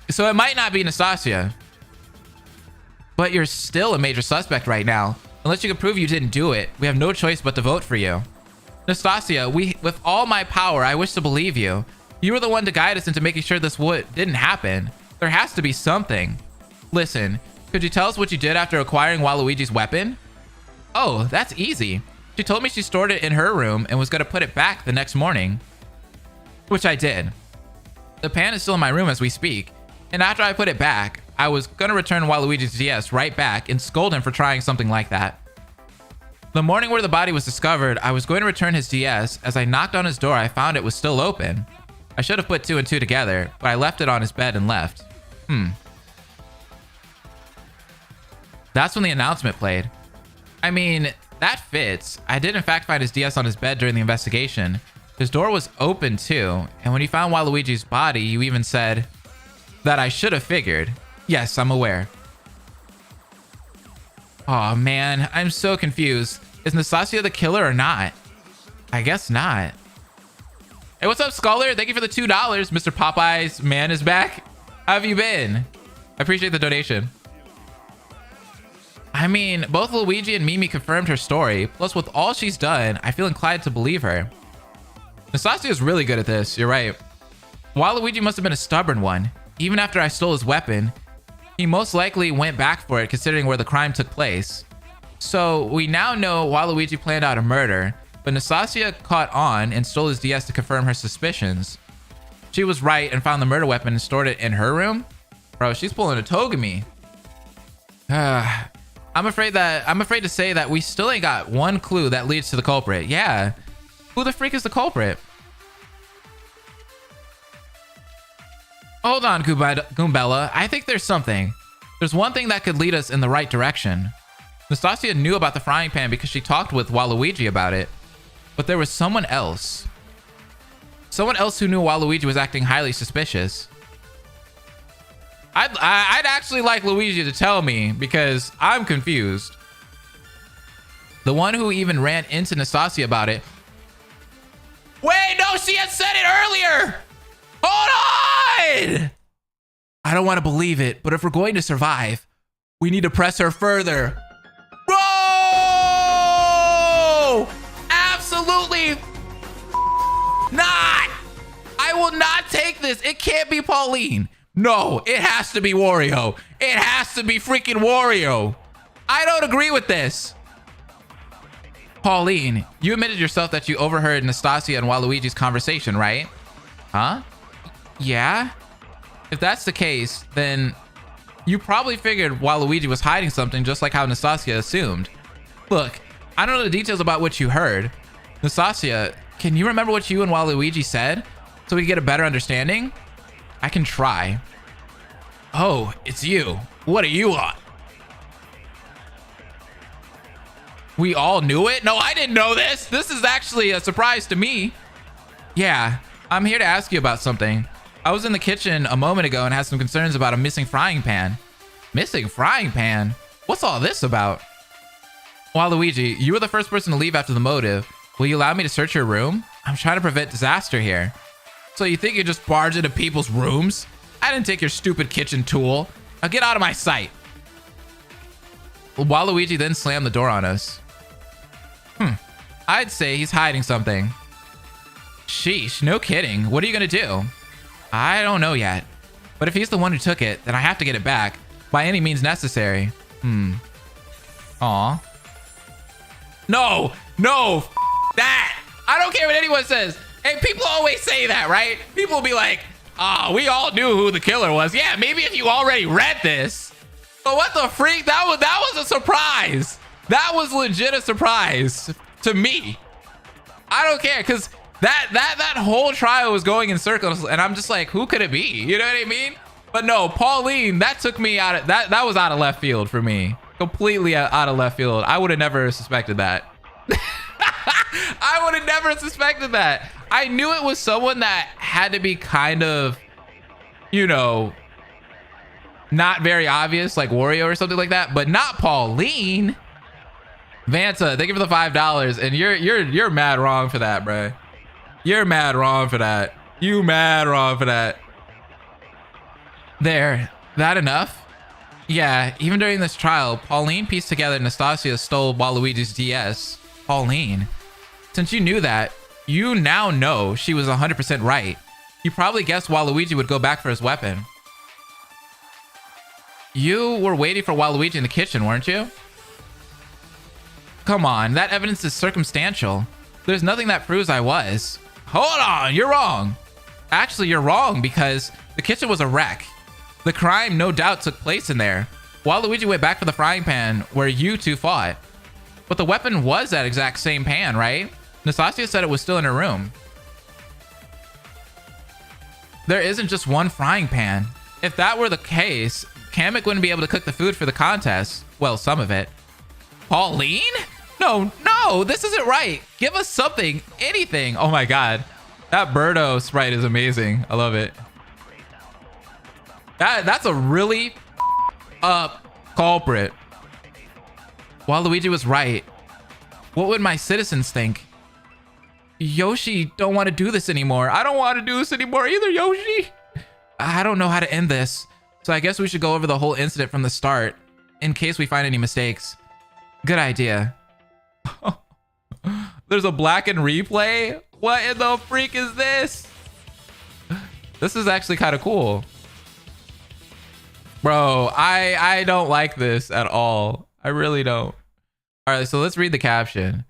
So it might not be Nastasia. But you're still a major suspect right now. Unless you can prove you didn't do it, we have no choice but to vote for you. Nastasia, with all my power, I wish to believe you. You were the one to guide us into making sure this didn't happen. There has to be something. Listen, could you tell us what you did after acquiring Waluigi's weapon? Oh, that's easy. She told me she stored it in her room and was going to put it back the next morning. Which I did. The pan is still in my room as we speak. And after I put it back, I was going to return Waluigi's DS right back and scold him for trying something like that. The morning where the body was discovered, I was going to return his DS. As I knocked on his door, I found it was still open. I should have put 2 and 2 together, but I left it on his bed and left. That's when the announcement played. I mean, that fits. I did in fact find his DS on his bed during the investigation. His door was open too, and when you found Waluigi's body, you even said that I should have figured. Yes, I'm aware. Oh man, I'm so confused. Is Nastasia the killer or not? I guess not. Hey, what's up, Scholar? Thank you for the $2. Mr. Popeye's man is back. How have you been? I appreciate the donation. I mean, both Luigi and Mimi confirmed her story. Plus, with all she's done, I feel inclined to believe her. Nastasia is really good at this. You're right. Waluigi must have been a stubborn one. Even after I stole his weapon, he most likely went back for it considering where the crime took place. So we now know Waluigi planned out a murder, but Nastasia caught on and stole his DS to confirm her suspicions. She was right and found the murder weapon and stored it in her room? Bro, she's pulling a Togami. I'm afraid to say that we still ain't got one clue that leads to the culprit. Yeah. Who the freak is the culprit? Hold on, Goombella. I think there's something. There's one thing that could lead us in the right direction. Nastasia knew about the frying pan because she talked with Waluigi about it. But there was someone else. Someone else who knew Waluigi was acting highly suspicious. I'd actually like Luigi to tell me because I'm confused. The one who even ran into Nastasia about it. Wait, no, she had said it earlier. Hold on. I don't want to believe it, but if we're going to survive, we need to press her further. Bro! Absolutely not. I will not take this. It can't be Pauline. No, it has to be Wario. It has to be freaking Wario. I don't agree with this. Pauline, you admitted yourself that you overheard Nastasia and Waluigi's conversation, right? Huh? Yeah? If that's the case, then you probably figured Waluigi was hiding something just like how Nastasia assumed. Look, I don't know the details about what you heard. Nastasia, can you remember what you and Waluigi said so we can get a better understanding? I can try. Oh, it's you. What are you on? We all knew it? No, I didn't know this. This is actually a surprise to me. Yeah, I'm here to ask you about something. I was in the kitchen a moment ago and had some concerns about a missing frying pan. Missing frying pan? What's all this about? Waluigi, you were the first person to leave after the motive. Will you allow me to search your room? I'm trying to prevent disaster here. So you think you just barge into people's rooms? I didn't take your stupid kitchen tool. Now get out of my sight. Waluigi then slammed the door on us. I'd say he's hiding something. Sheesh, no kidding. What are you gonna do? I don't know yet. But if he's the one who took it, then I have to get it back by any means necessary. Aw. No, that. I don't care what anyone says. Hey, people always say that, right? People will be like, we all knew who the killer was. Yeah, maybe if you already read this. But what the freak? That was a surprise. That was legit a surprise to me. I don't care, because that whole trial was going in circles, and I'm just like, who could it be? You know what I mean? But no, Pauline, that took me out of that was out of left field for me. Completely out of left field. I would have never suspected that. I would have never suspected that. I knew it was someone that had to be kind of, you know, not very obvious, like Wario or something like that, but not Pauline. Vanta, thank you for the $5, and you're mad wrong for that, bro. You're mad wrong for that. You mad wrong for that. There, that enough? Yeah, even during this trial, Pauline pieced together Nastasia stole Waluigi's DS. Pauline. Since you knew that, you now know she was 100% right. You probably guessed Waluigi would go back for his weapon. You were waiting for Waluigi in the kitchen, weren't you? Come on, that evidence is circumstantial. There's nothing that proves I was. Hold on, you're wrong. Actually, you're wrong because the kitchen was a wreck. The crime no doubt took place in there. Waluigi went back for the frying pan where you two fought. But the weapon was that exact same pan, right? Nastasia said it was still in her room. There isn't just one frying pan. If that were the case, Kamek wouldn't be able to cook the food for the contest. Well, some of it. Pauline? No, this isn't right. Give us something, anything. Oh my god. That Birdo sprite is amazing. I love it. That's a really culprit. Waluigi was right. What would my citizens think? Yoshi don't want to do this anymore. I don't want to do this anymore either, Yoshi. I don't know how to end this. So I guess we should go over the whole incident from the start in case we find any mistakes. Good idea. There's a blackened replay? What in the freak is this? This is actually kind of cool. Bro, I don't like this at all. I really don't. All right, so let's read the caption.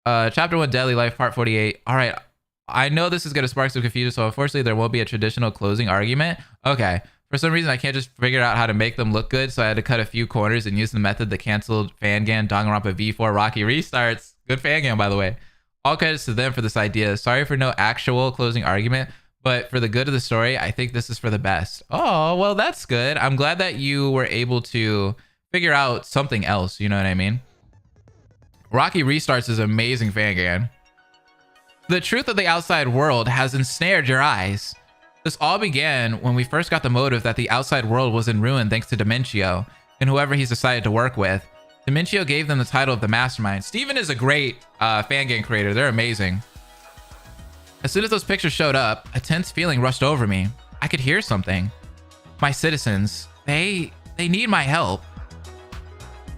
Chapter 1, Deadly Life, Part 48. All right, I know this is going to spark some confusion, so unfortunately there won't be a traditional closing argument. Okay, for some reason I can't just figure out how to make them look good, so I had to cut a few corners and use the method that canceled Fangan, Danganronpa V4, Rocky Restarts. Good Fangan, by the way. All credits to them for this idea. Sorry for no actual closing argument, but for the good of the story, I think this is for the best. Oh, well, that's good. I'm glad that you were able to figure out something else, you know what I mean? Rocky Restarts is amazing, Fangan. The truth of the outside world has ensnared your eyes. This all began when we first got the motive that the outside world was in ruin thanks to Dimentio and whoever he's decided to work with. Dimentio gave them the title of the mastermind. Steven is a great Fangan creator. They're amazing. As soon as those pictures showed up, a tense feeling rushed over me. I could hear something. My citizens, they need my help.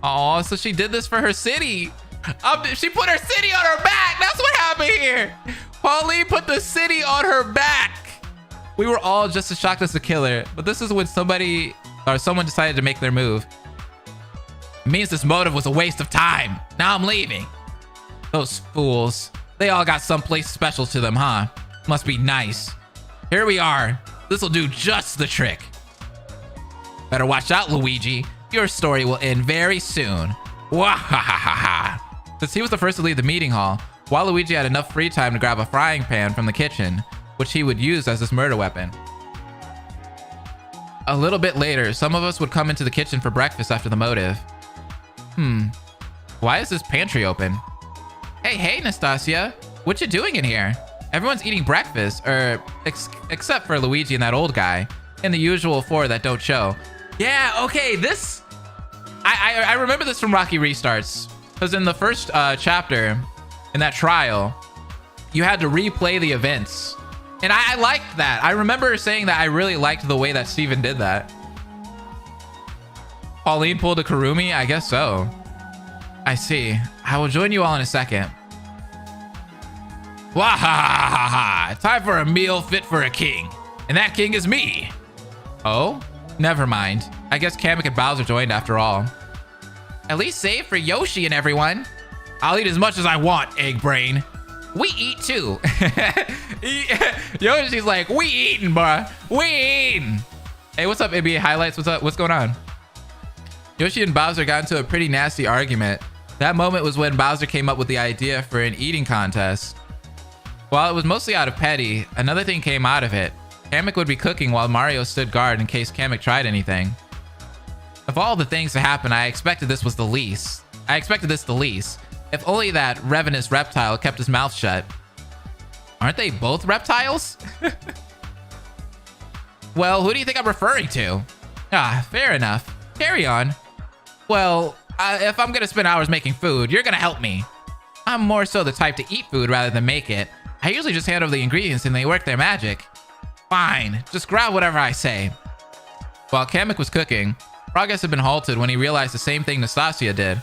Oh, so she did this for her city. She put her city on her back. That's what happened here. Pauline put the city on her back. We were all just as shocked as the killer, but this is when someone decided to make their move. It means this motive was a waste of time. Now I'm leaving. Those fools. They all got someplace special to them, huh? Must be nice. Here we are. This'll do just the trick. Better watch out, Luigi. Your story will end very soon. Wahahaha. Since he was the first to leave the meeting hall, Waluigi had enough free time to grab a frying pan from the kitchen, which he would use as his murder weapon. A little bit later, some of us would come into the kitchen for breakfast after the motive. Why is this pantry open? Hey, Nastasia. What you doing in here? Everyone's eating breakfast, except for Luigi and that old guy, and the usual four that don't show. Yeah, okay, this... I remember this from Rocky Restarts, because in the first chapter, in that trial, you had to replay the events. And I liked that. I remember saying that I really liked the way that Steven did that. Pauline pulled a Kurumi? I guess so. I see. I will join you all in a second. Wahahaha! Time for a meal fit for a king. And that king is me. Oh? Never mind. I guess Kamek and Bowser joined after all. At least save for Yoshi and everyone. I'll eat as much as I want, egg brain. We eat too. Yoshi's like, we eating, bruh. We eating. Hey, what's up, NBA Highlights? What's up? What's going on? Yoshi and Bowser got into a pretty nasty argument. That moment was when Bowser came up with the idea for an eating contest. While it was mostly out of petty, another thing came out of it. Kamek would be cooking while Mario stood guard in case Kamek tried anything. Of all the things to happen, I expected this the least. If only that ravenous reptile kept his mouth shut. Aren't they both reptiles? Well, who do you think I'm referring to? Ah, fair enough. Carry on. Well, if I'm gonna spend hours making food, you're gonna help me. I'm more so the type to eat food rather than make it. I usually just hand over the ingredients and they work their magic. Fine, just grab whatever I say. While Kamek was cooking, Progress had been halted when he realized the same thing Nastasia did.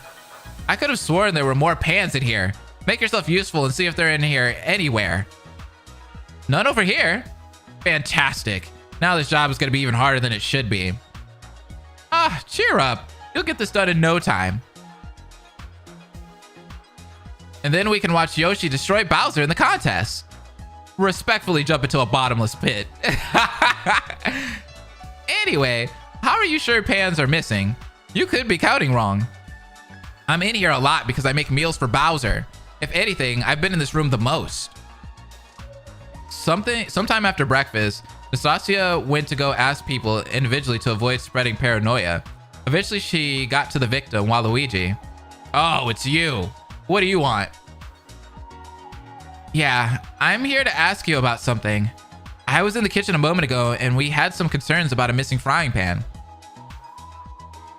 I could have sworn there were more pans in here. Make yourself useful and see if they're in here anywhere. None over here? Fantastic. Now this job is going to be even harder than it should be. Ah, cheer up. You'll get this done in no time. And then we can watch Yoshi destroy Bowser in the contest. Respectfully jump into a bottomless pit. Anyway, how are you sure pans are missing? You could be counting wrong. I'm in here a lot because I make meals for Bowser. If anything, I've been in this room the most. Sometime after breakfast, Nastasia went to go ask people individually to avoid spreading paranoia. Eventually, she got to the victim, Waluigi. Oh, it's you. What do you want? Yeah, I'm here to ask you about something. I was in the kitchen a moment ago and we had some concerns about a missing frying pan.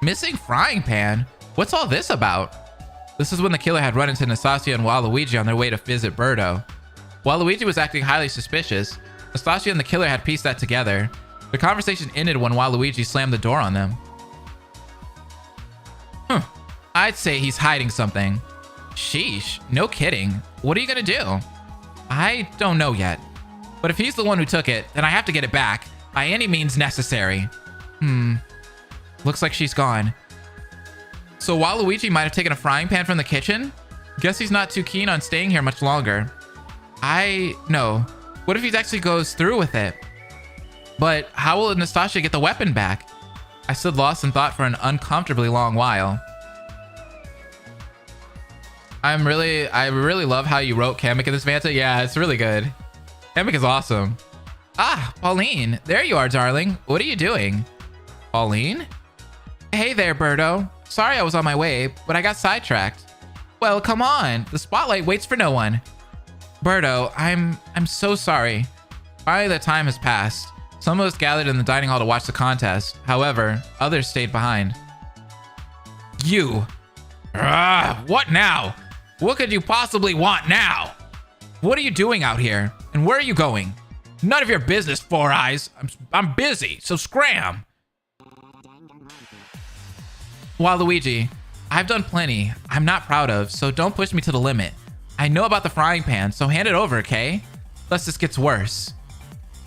Missing frying pan? What's all this about? This is when the killer had run into Nastasia and Waluigi on their way to visit Birdo. Waluigi was acting highly suspicious. Nastasia and the killer had pieced that together. The conversation ended when Waluigi slammed the door on them. I'd say he's hiding something. Sheesh, no kidding. What are you gonna do? I don't know yet. But if he's the one who took it, then I have to get it back by any means necessary. Looks like she's gone. So Waluigi might have taken a frying pan from the kitchen? Guess he's not too keen on staying here much longer. No. What if he actually goes through with it? But how will Nastasia get the weapon back? I stood lost in thought for an uncomfortably long while. I really love how you wrote Kamek in this Vanta. Yeah, it's really good. Kamek is awesome. Ah, Pauline. There you are, darling. What are you doing? Pauline? Hey there, Birdo. Sorry I was on my way, but I got sidetracked. Well, come on. The spotlight waits for no one. Birdo, I'm so sorry. Finally, the time has passed. Some of us gathered in the dining hall to watch the contest. However, others stayed behind. You. What now? What could you possibly want now? What are you doing out here? And where are you going? None of your business, Four Eyes. I'm busy, so scram. Waluigi, I've done plenty I'm not proud of, so don't push me to the limit. I know about the frying pan, so hand it over, okay? Lest this gets worse.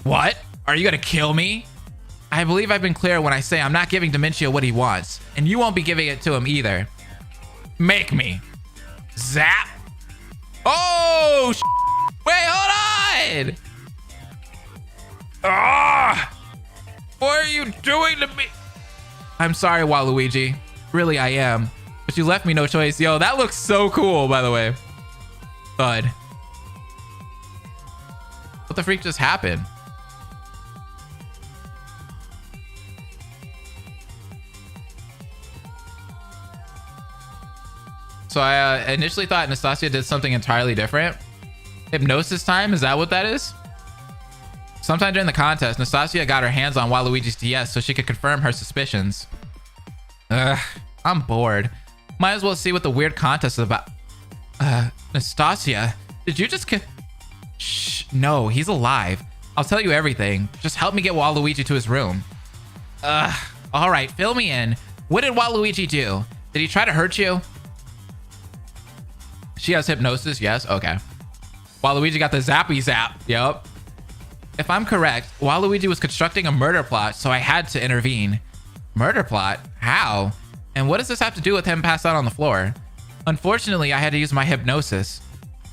What? Are you gonna kill me? I believe I've been clear when I say I'm not giving Dementia what he wants, and you won't be giving it to him either. Make me. Zap. Oh, wait, hold on. What are you doing to me? I'm sorry, Waluigi. Really, I am. But you left me no choice. Yo, that looks so cool, by the way. Thud. What the freak just happened? So I initially thought Nastasia did something entirely different. Hypnosis time? Is that what that is? Sometime during the contest, Nastasia got her hands on Waluigi's DS so she could confirm her suspicions. Ugh, I'm bored. Might as well see what the weird contest is about. Nastasia, did you just Shh, no, he's alive. I'll tell you everything. Just help me get Waluigi to his room. All right, fill me in. What did Waluigi do? Did he try to hurt you? She has hypnosis, yes, okay. Waluigi got the zappy zap, yep. If I'm correct, Waluigi was constructing a murder plot, so I had to intervene. Murder plot? How? And what does this have to do with him passed out on the floor? Unfortunately, I had to use my hypnosis.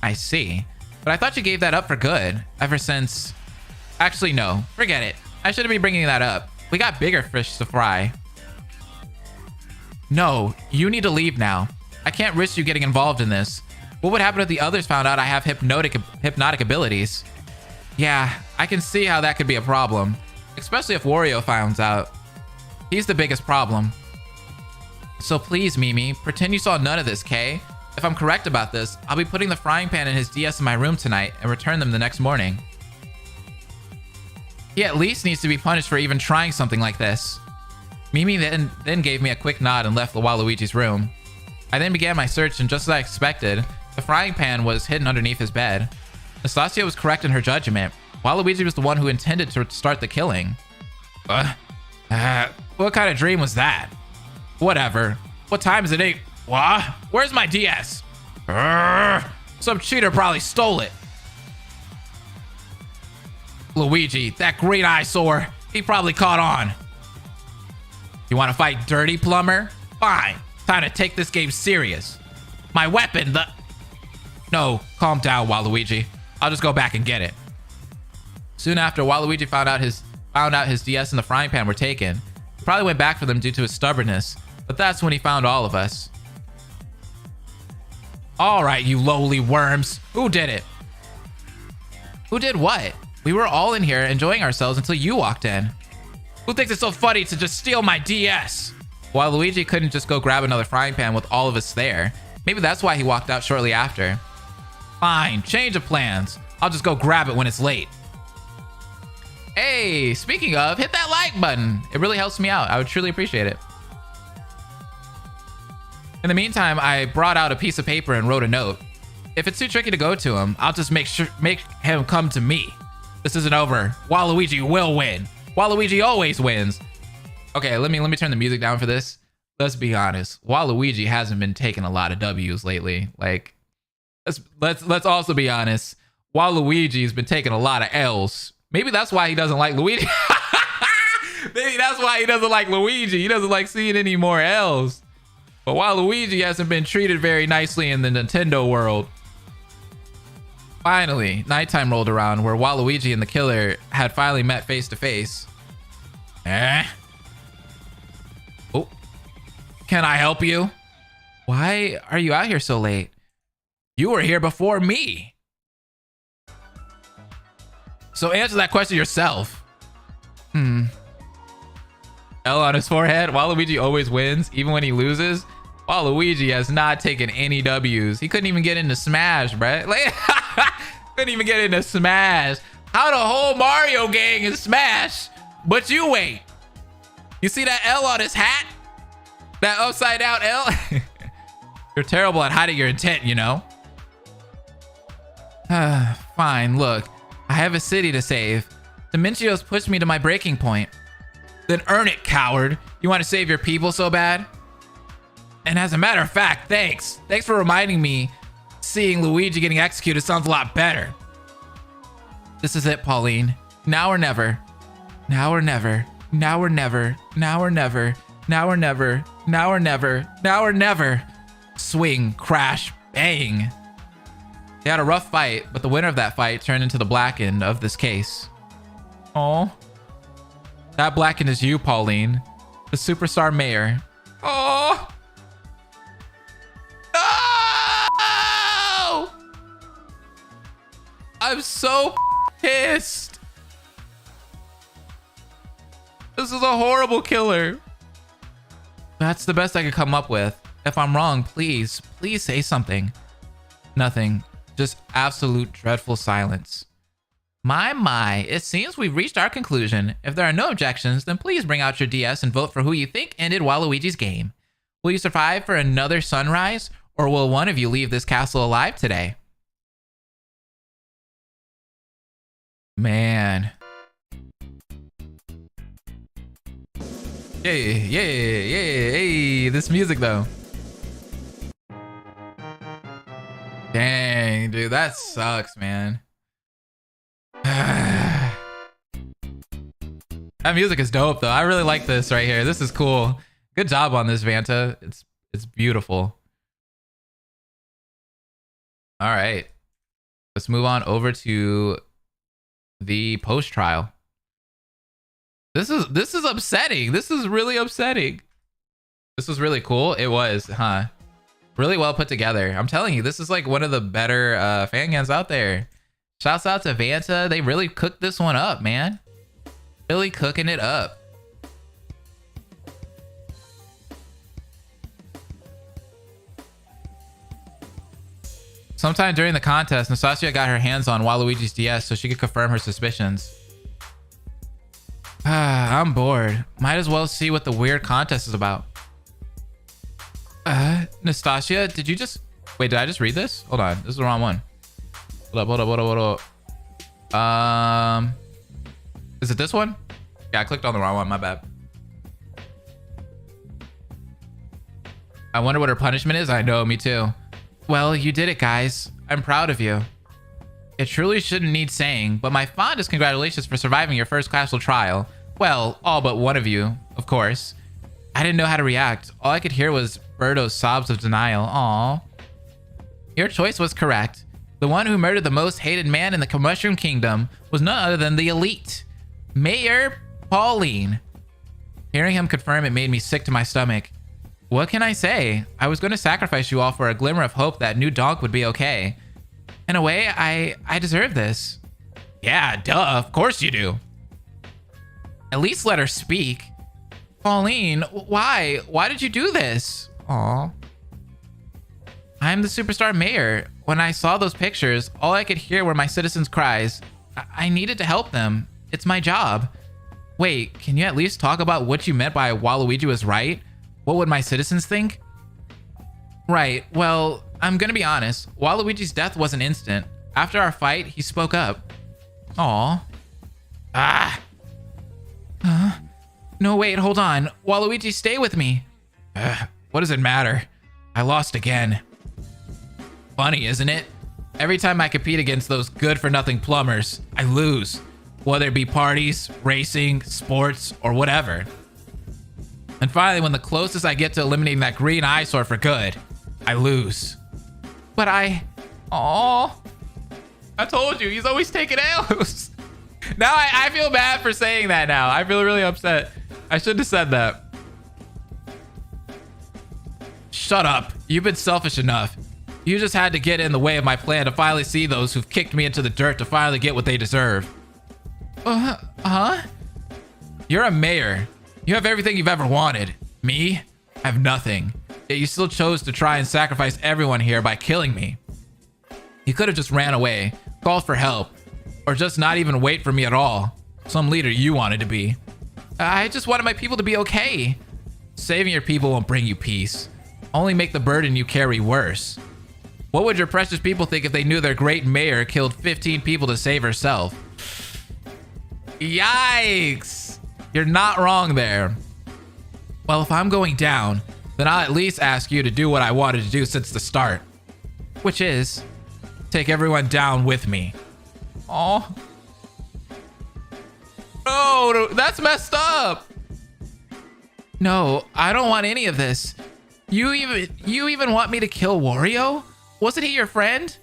I see. But I thought you gave that up for good, ever since... Actually, no, forget it. I shouldn't be bringing that up. We got bigger fish to fry. No, you need to leave now. I can't risk you getting involved in this. What would happen if the others found out I have hypnotic abilities? Yeah, I can see how that could be a problem. Especially if Wario finds out. He's the biggest problem. So please, Mimi, pretend you saw none of this, Kay? If I'm correct about this, I'll be putting the frying pan and his DS in my room tonight and return them the next morning. He at least needs to be punished for even trying something like this. Mimi then gave me a quick nod and left Waluigi's room. I then began my search, and just as I expected, the frying pan was hidden underneath his bed. Nastasia was correct in her judgment. Waluigi was the one who intended to start the killing. What kind of dream was that? Whatever. What time is it? 8? What? Where's my DS? Urgh. Some cheater probably stole it. Luigi, that green eyesore, he probably caught on. You want to fight Dirty Plumber? Fine. Time to take this game serious. My weapon, the... No, calm down, Waluigi. I'll just go back and get it. Soon after, Waluigi found out his DS and the frying pan were taken. He probably went back for them due to his stubbornness, but that's when he found all of us. All right, you lowly worms. Who did it? Who did what? We were all in here enjoying ourselves until you walked in. Who thinks it's so funny to just steal my DS? Waluigi couldn't just go grab another frying pan with all of us there. Maybe that's why he walked out shortly after. Fine, change of plans. I'll just go grab it when it's late. Hey, speaking of, hit that like button. It really helps me out. I would truly appreciate it. In the meantime, I brought out a piece of paper and wrote a note. If it's too tricky to go to him, I'll just make him come to me. This isn't over. Waluigi will win. Waluigi always wins. Okay, let me turn the music down for this. Let's be honest. Waluigi hasn't been taking a lot of W's lately. Like, let's also be honest. Waluigi's been taking a lot of L's. Maybe that's why he doesn't like Luigi. Maybe that's why he doesn't like Luigi. He doesn't like seeing any more L's. But Waluigi hasn't been treated very nicely in the Nintendo world. Finally, nighttime rolled around where Waluigi and the killer had finally met face to face. Oh, can I help you? Why are you out here so late? You were here before me. So answer that question yourself. L on his forehead. Waluigi always wins, even when he loses. Waluigi has not taken any W's. He couldn't even get into Smash, bruh. Like, couldn't even get into Smash. How the whole Mario gang is Smash, but you ain't. You see that L on his hat? That upside down L? You're terrible at hiding your intent, you know? Fine, look. I have a city to save. Dimensio's pushed me to my breaking point. Then earn it, coward. You want to save your people so bad? And as a matter of fact, thanks. Thanks for reminding me. Seeing Luigi getting executed sounds a lot better. This is it, Pauline. Now or never. Now or never. Now or never. Now or never. Now or never. Now or never. Now or never. Swing, crash, bang. They had a rough fight, but the winner of that fight turned into the Blackened of this case. Oh, that Blackened is you, Pauline, the superstar mayor. Oh, no! I'm so pissed. This is a horrible killer. That's the best I could come up with. If I'm wrong, please say something. Nothing. Just absolute dreadful silence. My, it seems we've reached our conclusion. If there are no objections, then please bring out your DS and vote for who you think ended Waluigi's game. Will you survive for another sunrise, or will one of you leave this castle alive today? Man. Hey, this music though. Dang, dude, that sucks, man. That music is dope, though. I really like this right here. This is cool. Good job on this, Vanta. It's beautiful. All right, let's move on over to the post trial. This is upsetting. This is really upsetting. This was really cool. It was, huh? Really well put together. I'm telling you, this is like one of the better fan games out there. Shouts out to Vanta. They really cooked this one up, man. Really cooking it up. Sometime during the contest, Nastasia got her hands on Waluigi's DS so she could confirm her suspicions. I'm bored. Might as well see what the weird contest is about. Nastasia, did you just... Wait, did I just read this? Hold on. This is the wrong one. Hold up. Is it this one? Yeah, I clicked on the wrong one. My bad. I wonder what her punishment is. I know, me too. Well, you did it, guys. I'm proud of you. It truly shouldn't need saying, but my fondest congratulations for surviving your first classical trial. Well, all but one of you, of course. I didn't know how to react. All I could hear was Birdo's sobs of denial. Aww. Your choice was correct. The one who murdered the most hated man in the Mushroom Kingdom was none other than the elite, Mayor Pauline. Hearing him confirm it made me sick to my stomach. What can I say? I was going to sacrifice you all for a glimmer of hope that new Donk would be okay. In a way, I deserve this. Yeah, duh, of course you do. At least let her speak. Pauline, why? Why did you do this? Aw. I'm the superstar mayor. When I saw those pictures, all I could hear were my citizens' cries. I needed to help them. It's my job. Wait, can you at least talk about what you meant by Waluigi was right? What would my citizens think? Right, well, I'm gonna be honest. Waluigi's death wasn't instant. After our fight, he spoke up. Aw. Ah. Huh? No, wait, hold on. Waluigi, stay with me. What does it matter? I lost again. Funny, isn't it? Every time I compete against those good-for-nothing plumbers, I lose. Whether it be parties, racing, sports, or whatever. And finally, when the closest I get to eliminating that green eyesore for good, I lose. But Aww. I told you, he's always taking L's. Now I feel bad for saying that now. I feel really upset. I shouldn't have said that. Shut up. You've been selfish enough. You just had to get in the way of my plan to finally see those who've kicked me into the dirt to finally get what they deserve. Huh? You're a mayor. You have everything you've ever wanted. Me? I have nothing. Yet you still chose to try and sacrifice everyone here by killing me. You could have just ran away, called for help, or just not even wait for me at all. Some leader you wanted to be. I just wanted my people to be okay. Saving your people won't bring you peace. Only make the burden you carry worse. What would your precious people think if they knew their great mayor killed 15 people to save herself? Yikes! You're not wrong there. Well, if I'm going down, then I'll at least ask you to do what I wanted to do since the start. Which is, take everyone down with me. Aw. Oh, that's messed up. No, I don't want any of this. You even want me to kill Wario? Wasn't he your friend?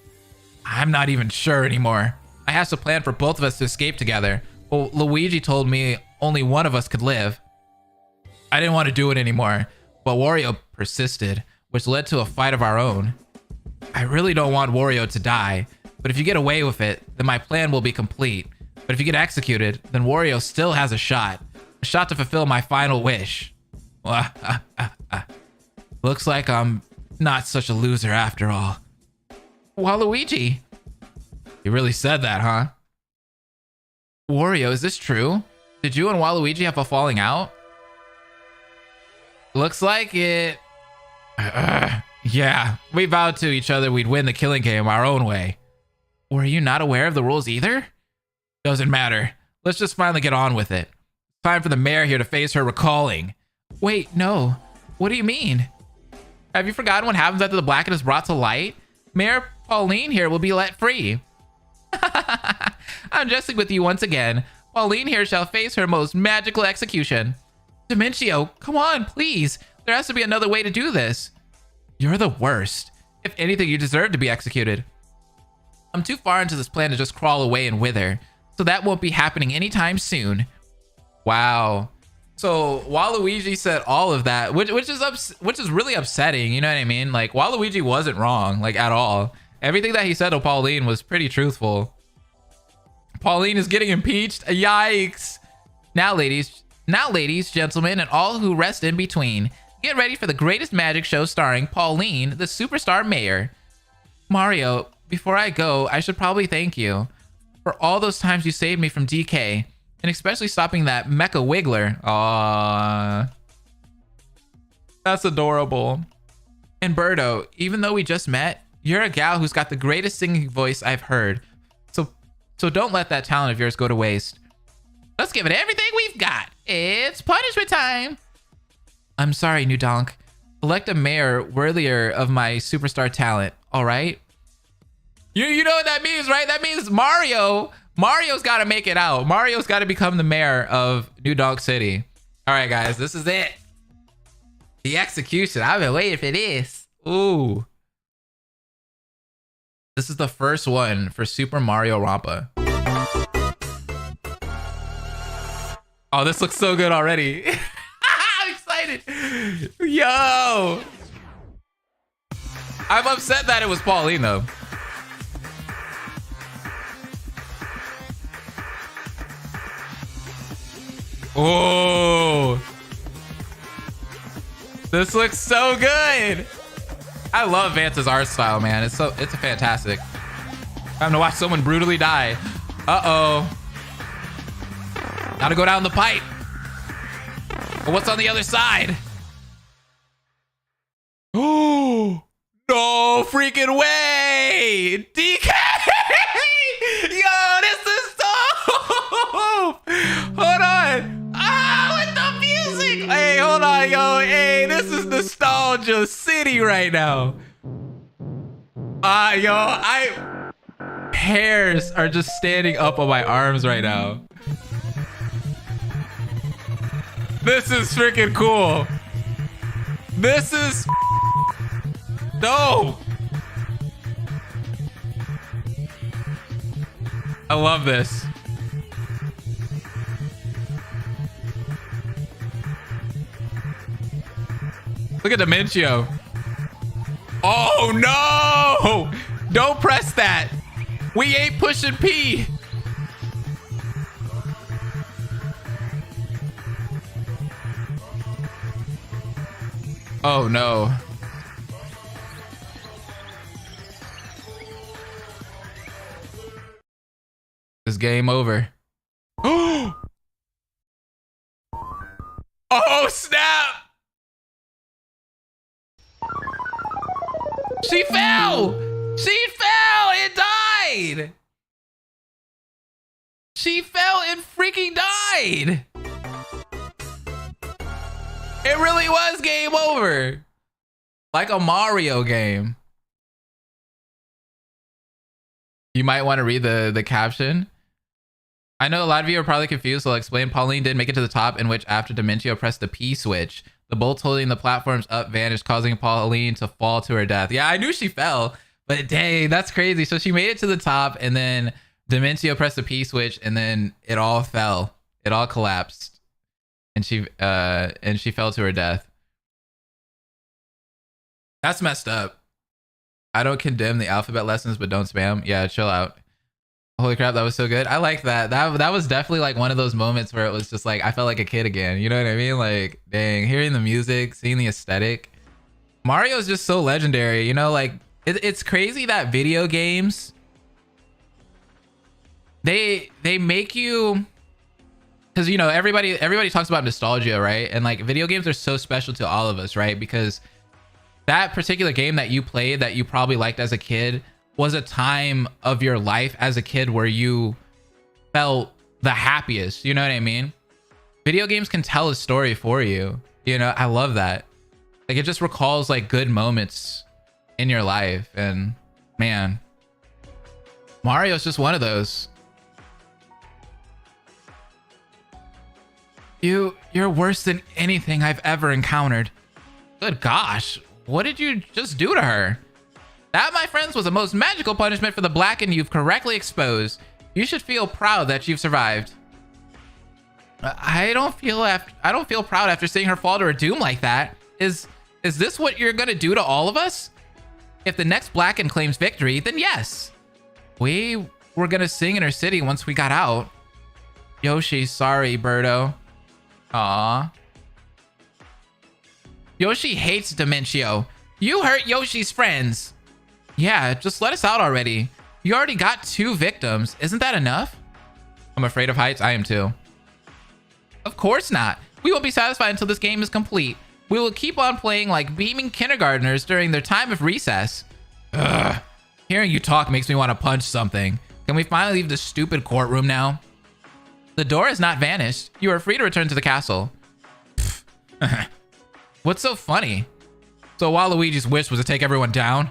I'm not even sure anymore. I hatched a plan for both of us to escape together. Well, Luigi told me only one of us could live. I didn't want to do it anymore, but Wario persisted, which led to a fight of our own. I really don't want Wario to die, but if you get away with it, then my plan will be complete. But if you get executed, then Wario still has a shot to fulfill my final wish. Looks like I'm not such a loser after all. Waluigi. You really said that, huh? Wario, is this true? Did you and Waluigi have a falling out? Looks like it. Yeah, we vowed to each other we'd win the killing game our own way. Were you not aware of the rules either? Doesn't matter. Let's just finally get on with it. Time for the mayor here to face her recalling. Wait, no. What do you mean? Have you forgotten what happens after the Blackened is brought to light? Mayor Pauline here will be let free. I'm jesting with you once again. Pauline here shall face her most magical execution. Dimentio, come on, please. There has to be another way to do this. You're the worst. If anything, you deserve to be executed. I'm too far into this plan to just crawl away and wither, so that won't be happening anytime soon. Wow. So Waluigi said all of that, which is really upsetting. You know what I mean? Like, Waluigi wasn't wrong, like, at all. Everything that he said to Pauline was pretty truthful. Pauline is getting impeached. Yikes. Now, ladies, gentlemen, and all who rest in between, get ready for the greatest magic show starring Pauline, the superstar mayor. Mario, before I go, I should probably thank you for all those times you saved me from DK, and especially stopping that Mecha Wiggler. Aww. That's adorable. And Birdo, even though we just met, you're a gal who's got the greatest singing voice I've heard. So don't let that talent of yours go to waste. Let's give it everything we've got. It's punishment time. I'm sorry, New Donk. Elect a mayor worthier of my superstar talent. All right. You know what that means, right? That means Mario's got to make it out. Mario's got to become the mayor of New Donk City. All right, guys, this is it. The execution. I've been waiting for this. Ooh. This is the first one for Supermarioronpa. Oh, this looks so good already. I'm excited. Yo. I'm upset that it was Pauline, though. Oh, this looks so good. I love Vance's art style, man. It's fantastic. Time to watch someone brutally die. Uh-oh. Gotta go down the pipe. But what's on the other side? Oh, no freaking way. DK. Yo, this is dope. Hold on. Ah, with the music. Hey, hold on, yo. Hey, this is nostalgia city right now. Hairs are just standing up on my arms right now. This is freaking cool. This is dope. I love this. Look at Dementio. Oh no! Don't press that. We ain't pushing P. Oh no. This game over. Oh snap! She fell! She fell and died! She fell and freaking died! It really was game over. Like a Mario game. You might want to read the caption. I know a lot of you are probably confused, so I'll explain. Pauline did make it to the top, in which after Dementio pressed the P switch, the bolts holding the platforms up vanished, causing Pauline to fall to her death. Yeah, I knew she fell, but dang, that's crazy. So she made it to the top, and then Dementio pressed the P switch, and then it all fell. It all collapsed, and she fell to her death. That's messed up. I don't condemn the alphabet lessons, but don't spam. Yeah, chill out. Holy crap, that was so good. I like that. That was definitely like one of those moments where it was just like I felt like a kid again. You know what I mean? Like, dang, hearing the music, seeing the aesthetic. Mario's just so legendary. You know, like it's crazy that video games they make you, because you know everybody talks about nostalgia, right? And like video games are so special to all of us, right? Because that particular game that you played that you probably liked as a kid was a time of your life as a kid where you felt the happiest. You know what I mean? Video games can tell a story for you. You know, I love that. Like it just recalls like good moments in your life. And man, Mario's just one of those. You're worse than anything I've ever encountered. Good gosh, what did you just do to her? That, my friends, was the most magical punishment for the Blackened you've correctly exposed. You should feel proud that you've survived. I don't feel proud after seeing her fall to her doom like that. Is this what you're gonna do to all of us? If the next Blackened claims victory, then yes. We were gonna sing in her city once we got out. Yoshi, sorry, Birdo. Aw. Yoshi hates Dementio. You hurt Yoshi's friends. Yeah, just let us out already. You already got 2 victims. Isn't that enough? I'm afraid of heights. I am too. Of course not. We won't be satisfied until this game is complete. We will keep on playing like beaming kindergartners during their time of recess. Ugh. Hearing you talk makes me want to punch something. Can we finally leave this stupid courtroom now? The door has not vanished. You are free to return to the castle. What's so funny? So Waluigi's wish was to take everyone down.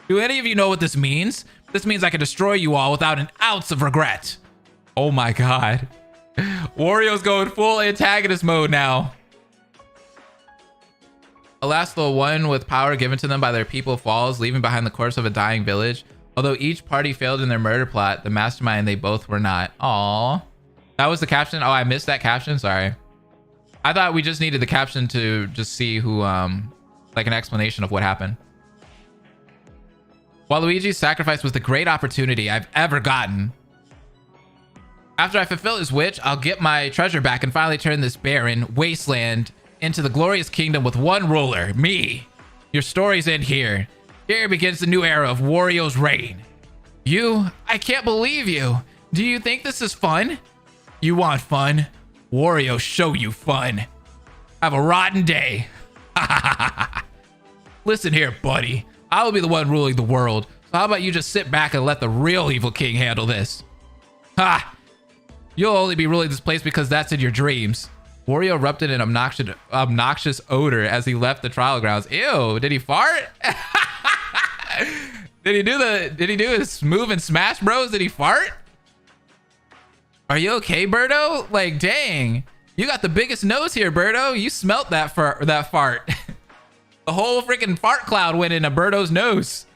Do any of you know what this means? This means I can destroy you all without an ounce of regret. Oh my god. Wario's going full antagonist mode now. Alas, the one with power given to them by their people falls, leaving behind the corpse of a dying village. Although each party failed in their murder plot, the mastermind they both were not. Aww. That was the caption? Oh, I missed that caption? Sorry. I thought we just needed the caption to just see who, like an explanation of what happened. Waluigi's sacrifice was the great opportunity I've ever gotten. After I fulfill his wish, I'll get my treasure back and finally turn this barren wasteland into the glorious kingdom with one ruler, me. Your stories end here. Here begins the new era of Wario's reign. I can't believe you. Do you think this is fun? You want fun? Wario show you fun. Have a rotten day. Listen here, buddy. I will be the one ruling the world. So how about you just sit back and let the real evil king handle this? Ha! You'll only be ruling this place because that's in your dreams. Wario erupted in obnoxious odor as he left the trial grounds. Ew, did he fart? Did he do his move in Smash Bros? Did he fart? Are you okay, Birdo? Like, dang. You got the biggest nose here, Birdo. You smelt that fart. The whole freaking fart cloud went into Birdo's nose.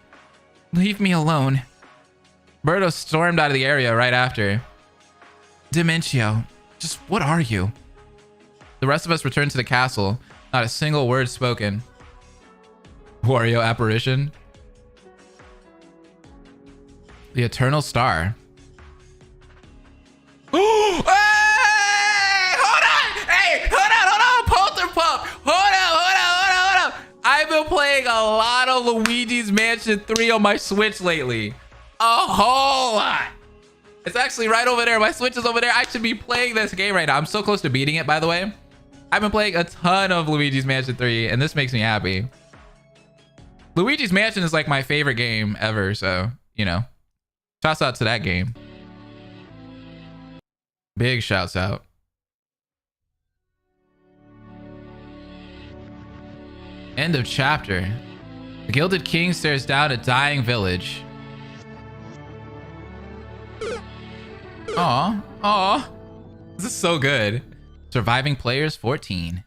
Leave me alone. Birdo stormed out of the area right after. Dimentio, just what are you? The rest of us returned to the castle. Not a single word spoken. Wario apparition. The Eternal Star. Oh! Hey! Hold on! Hey! Hold on! Polterpup! Hold on! I've been playing a lot of Luigi's Mansion 3 on my Switch lately. A whole lot. It's actually right over there. My Switch is over there. I should be playing this game right now. I'm so close to beating it, by the way. I've been playing a ton of Luigi's Mansion 3, and this makes me happy. Luigi's Mansion is like my favorite game ever, so, you know. Shouts out to that game. Big shouts out. End of chapter. The Gilded King stares down a dying village. Aw, aw. This is so good. Surviving players 14.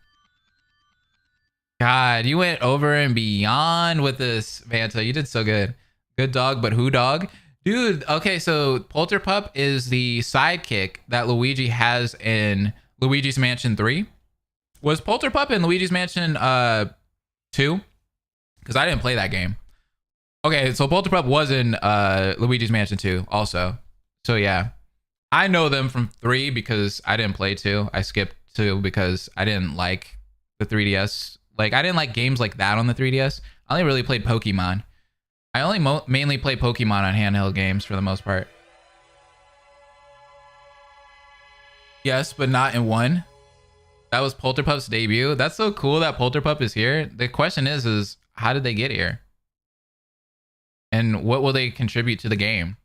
God, you went over and beyond with this, Vanta. You did so good. Good dog, but who dog? Dude, okay, so Polterpup is the sidekick that Luigi has in Luigi's Mansion 3. Was Polterpup in Luigi's Mansion 2? Because I didn't play that game. Okay, so Polterpup was in Luigi's Mansion 2 also. So yeah. I know them from 3 because I didn't play 2. I skipped 2 because I didn't like the 3DS. Like, I didn't like games like that on the 3DS. I only really played Pokemon. I only mainly play Pokemon on handheld games for the most part. Yes, but not in 1. That was Polterpup's debut. That's so cool that Polterpup is here. The question is how did they get here? And what will they contribute to the game?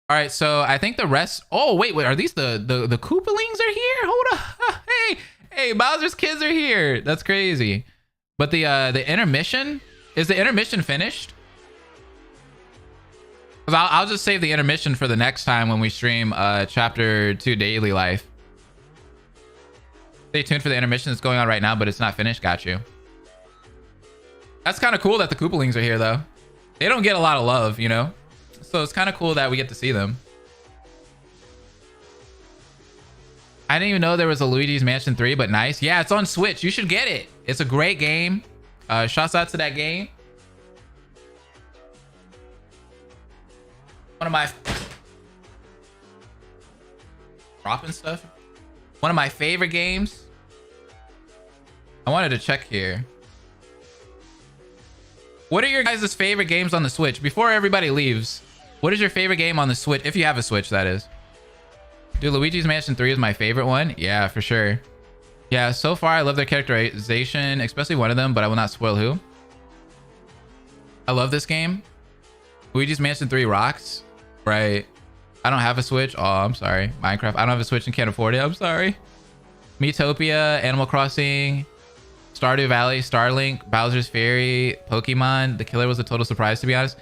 All right, so I think the rest. Oh wait, are these the Koopalings are here? Hold on. Hey, Bowser's kids are here. That's crazy. But the intermission, is the intermission finished? Because I'll just save the intermission for the next time when we stream chapter 2 daily life. Stay tuned for the intermission that's going on right now, but it's not finished. Got you. That's kind of cool that the Koopalings are here though. They don't get a lot of love, you know? So it's kind of cool that we get to see them. I didn't even know there was a Luigi's Mansion 3, but nice. Yeah, it's on Switch. You should get it. It's a great game. Shouts out to that game. One of my... dropping stuff. One of my favorite games. I wanted to check here. What are your guys' favorite games on the Switch? Before everybody leaves, what is your favorite game on the Switch? If you have a Switch, that is. Dude, Luigi's Mansion 3 is my favorite one. Yeah, for sure. Yeah, so far I love their characterization, especially one of them, but I will not spoil who. I love this game. Luigi's Mansion 3 rocks. Right. I don't have a Switch. Oh, I'm sorry. Minecraft. I don't have a Switch and can't afford it. I'm sorry. Miitopia, Animal Crossing. Stardew Valley, Starlink, Bowser's Fury, Pokemon. The killer was a total surprise, to be honest.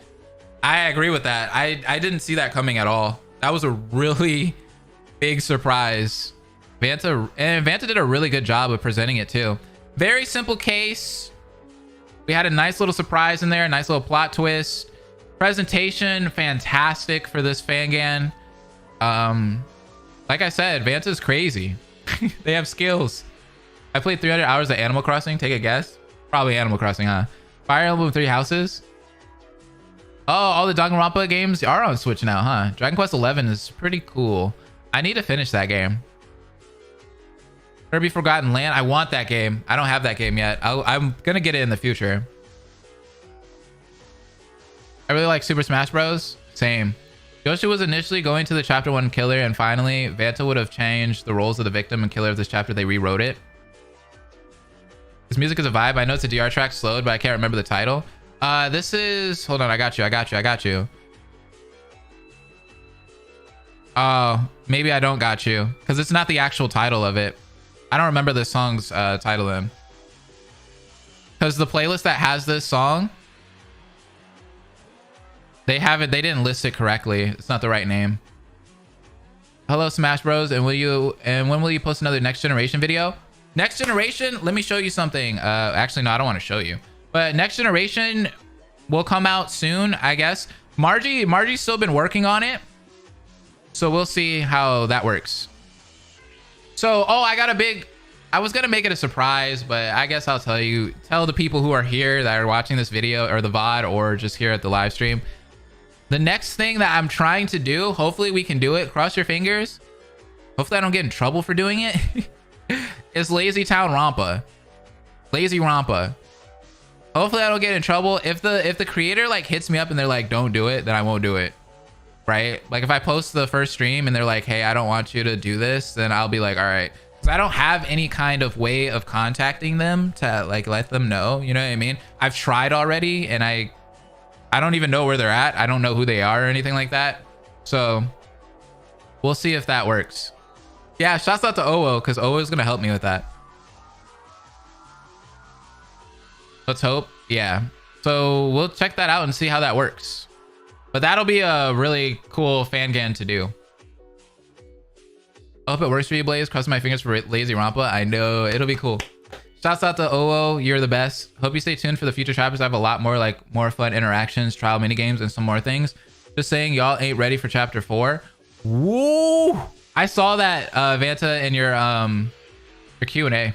I agree with that. I didn't see that coming at all. That was a really big surprise. Vanta did a really good job of presenting it too. Very simple case. We had a nice little surprise in there, a nice little plot twist. Presentation, fantastic for this Fangan. Like I said, Vanta's crazy. They have skills. I played 300 hours of Animal Crossing. Take a guess. Probably Animal Crossing, huh? Fire Emblem 3 Houses. Oh, all the Danganronpa games are on Switch now, huh? Dragon Quest 11 is pretty cool. I need to finish that game. Kirby Forgotten Land. I want that game. I don't have that game yet. I'm gonna get it in the future. I really like Super Smash Bros. Same. Yoshi was initially going to the chapter 1 killer, and finally Vanta would have changed the roles of the victim and killer of this chapter. They rewrote it. This music is a vibe. I know it's a DR track slowed, but I can't remember the title. This is, hold on, I got you. Oh, maybe I don't got you, because it's not the actual title of it. I don't remember this song's title in. Because the playlist that has this song, they didn't list it correctly. It's not the right name. Hello, Smash Bros. And when will you post another Next Generation video? Next Generation, let me show you something. Actually, no, I don't want to show you. But Next Generation will come out soon, I guess. Margie's still been working on it. So we'll see how that works. So, oh, I was going to make it a surprise, but I guess I'll tell the people who are here that are watching this video or the VOD or just here at the live stream. The next thing that I'm trying to do, hopefully we can do it. Cross your fingers. Hopefully I don't get in trouble for doing it. Is Lazy Town Rompa. Lazy Rompa. Hopefully I don't get in trouble. If the creator like hits me up and they're like, don't do it, then I won't do it. Right? Like if I post the first stream and they're like, hey, I don't want you to do this, then I'll be like, all right. Because I don't have any kind of way of contacting them to like let them know. You know what I mean? I've tried already and I don't even know where they're at. I don't know who they are or anything like that. So we'll see if that works. Yeah, shouts out to Owo, because Owo is going to help me with that. Let's hope. Yeah. So we'll check that out and see how that works. But that'll be a really cool Fangan to do. I hope it works for you, Blaze. Crossing my fingers for Lazy Rompa. I know it'll be cool. Shouts out to Owo. You're the best. Hope you stay tuned for the future chapters. I have a lot more fun interactions, trial minigames, and some more things. Just saying, y'all ain't ready for chapter 4. Woo! I saw that Vanta in your Q&A.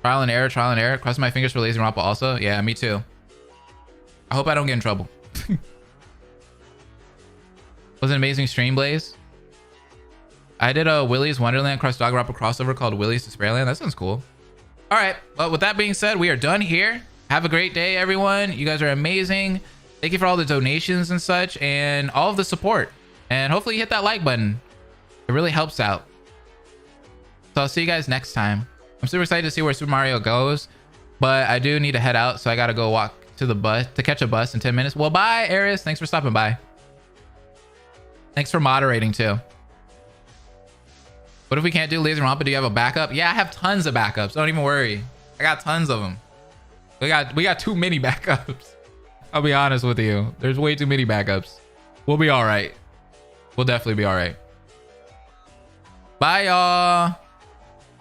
Trial and error. Crossing my fingers for Lazy Rompa also. Yeah, me too. I hope I don't get in trouble. Was an amazing stream, Blaze. I did a Willy's Wonderland cross Danganronpa crossover called Willy's Despairland. That sounds cool. All right. Well, with that being said, we are done here. Have a great day, everyone. You guys are amazing. Thank you for all the donations and such and all of the support. And hopefully you hit that like button. It really helps out. So I'll see you guys next time. I'm super excited to see where Super Mario goes, but I do need to head out, so I gotta go walk to the bus to catch a bus in 10 minutes. Well, bye, Aris. Thanks for stopping by. Thanks for moderating too. What if we can't do Lazy Rompa? Do you have a backup? Yeah, I have tons of backups. Don't even worry. I got tons of them. We got too many backups. I'll be honest with you. There's way too many backups. We'll be all right. We'll definitely be all right. Bye, y'all.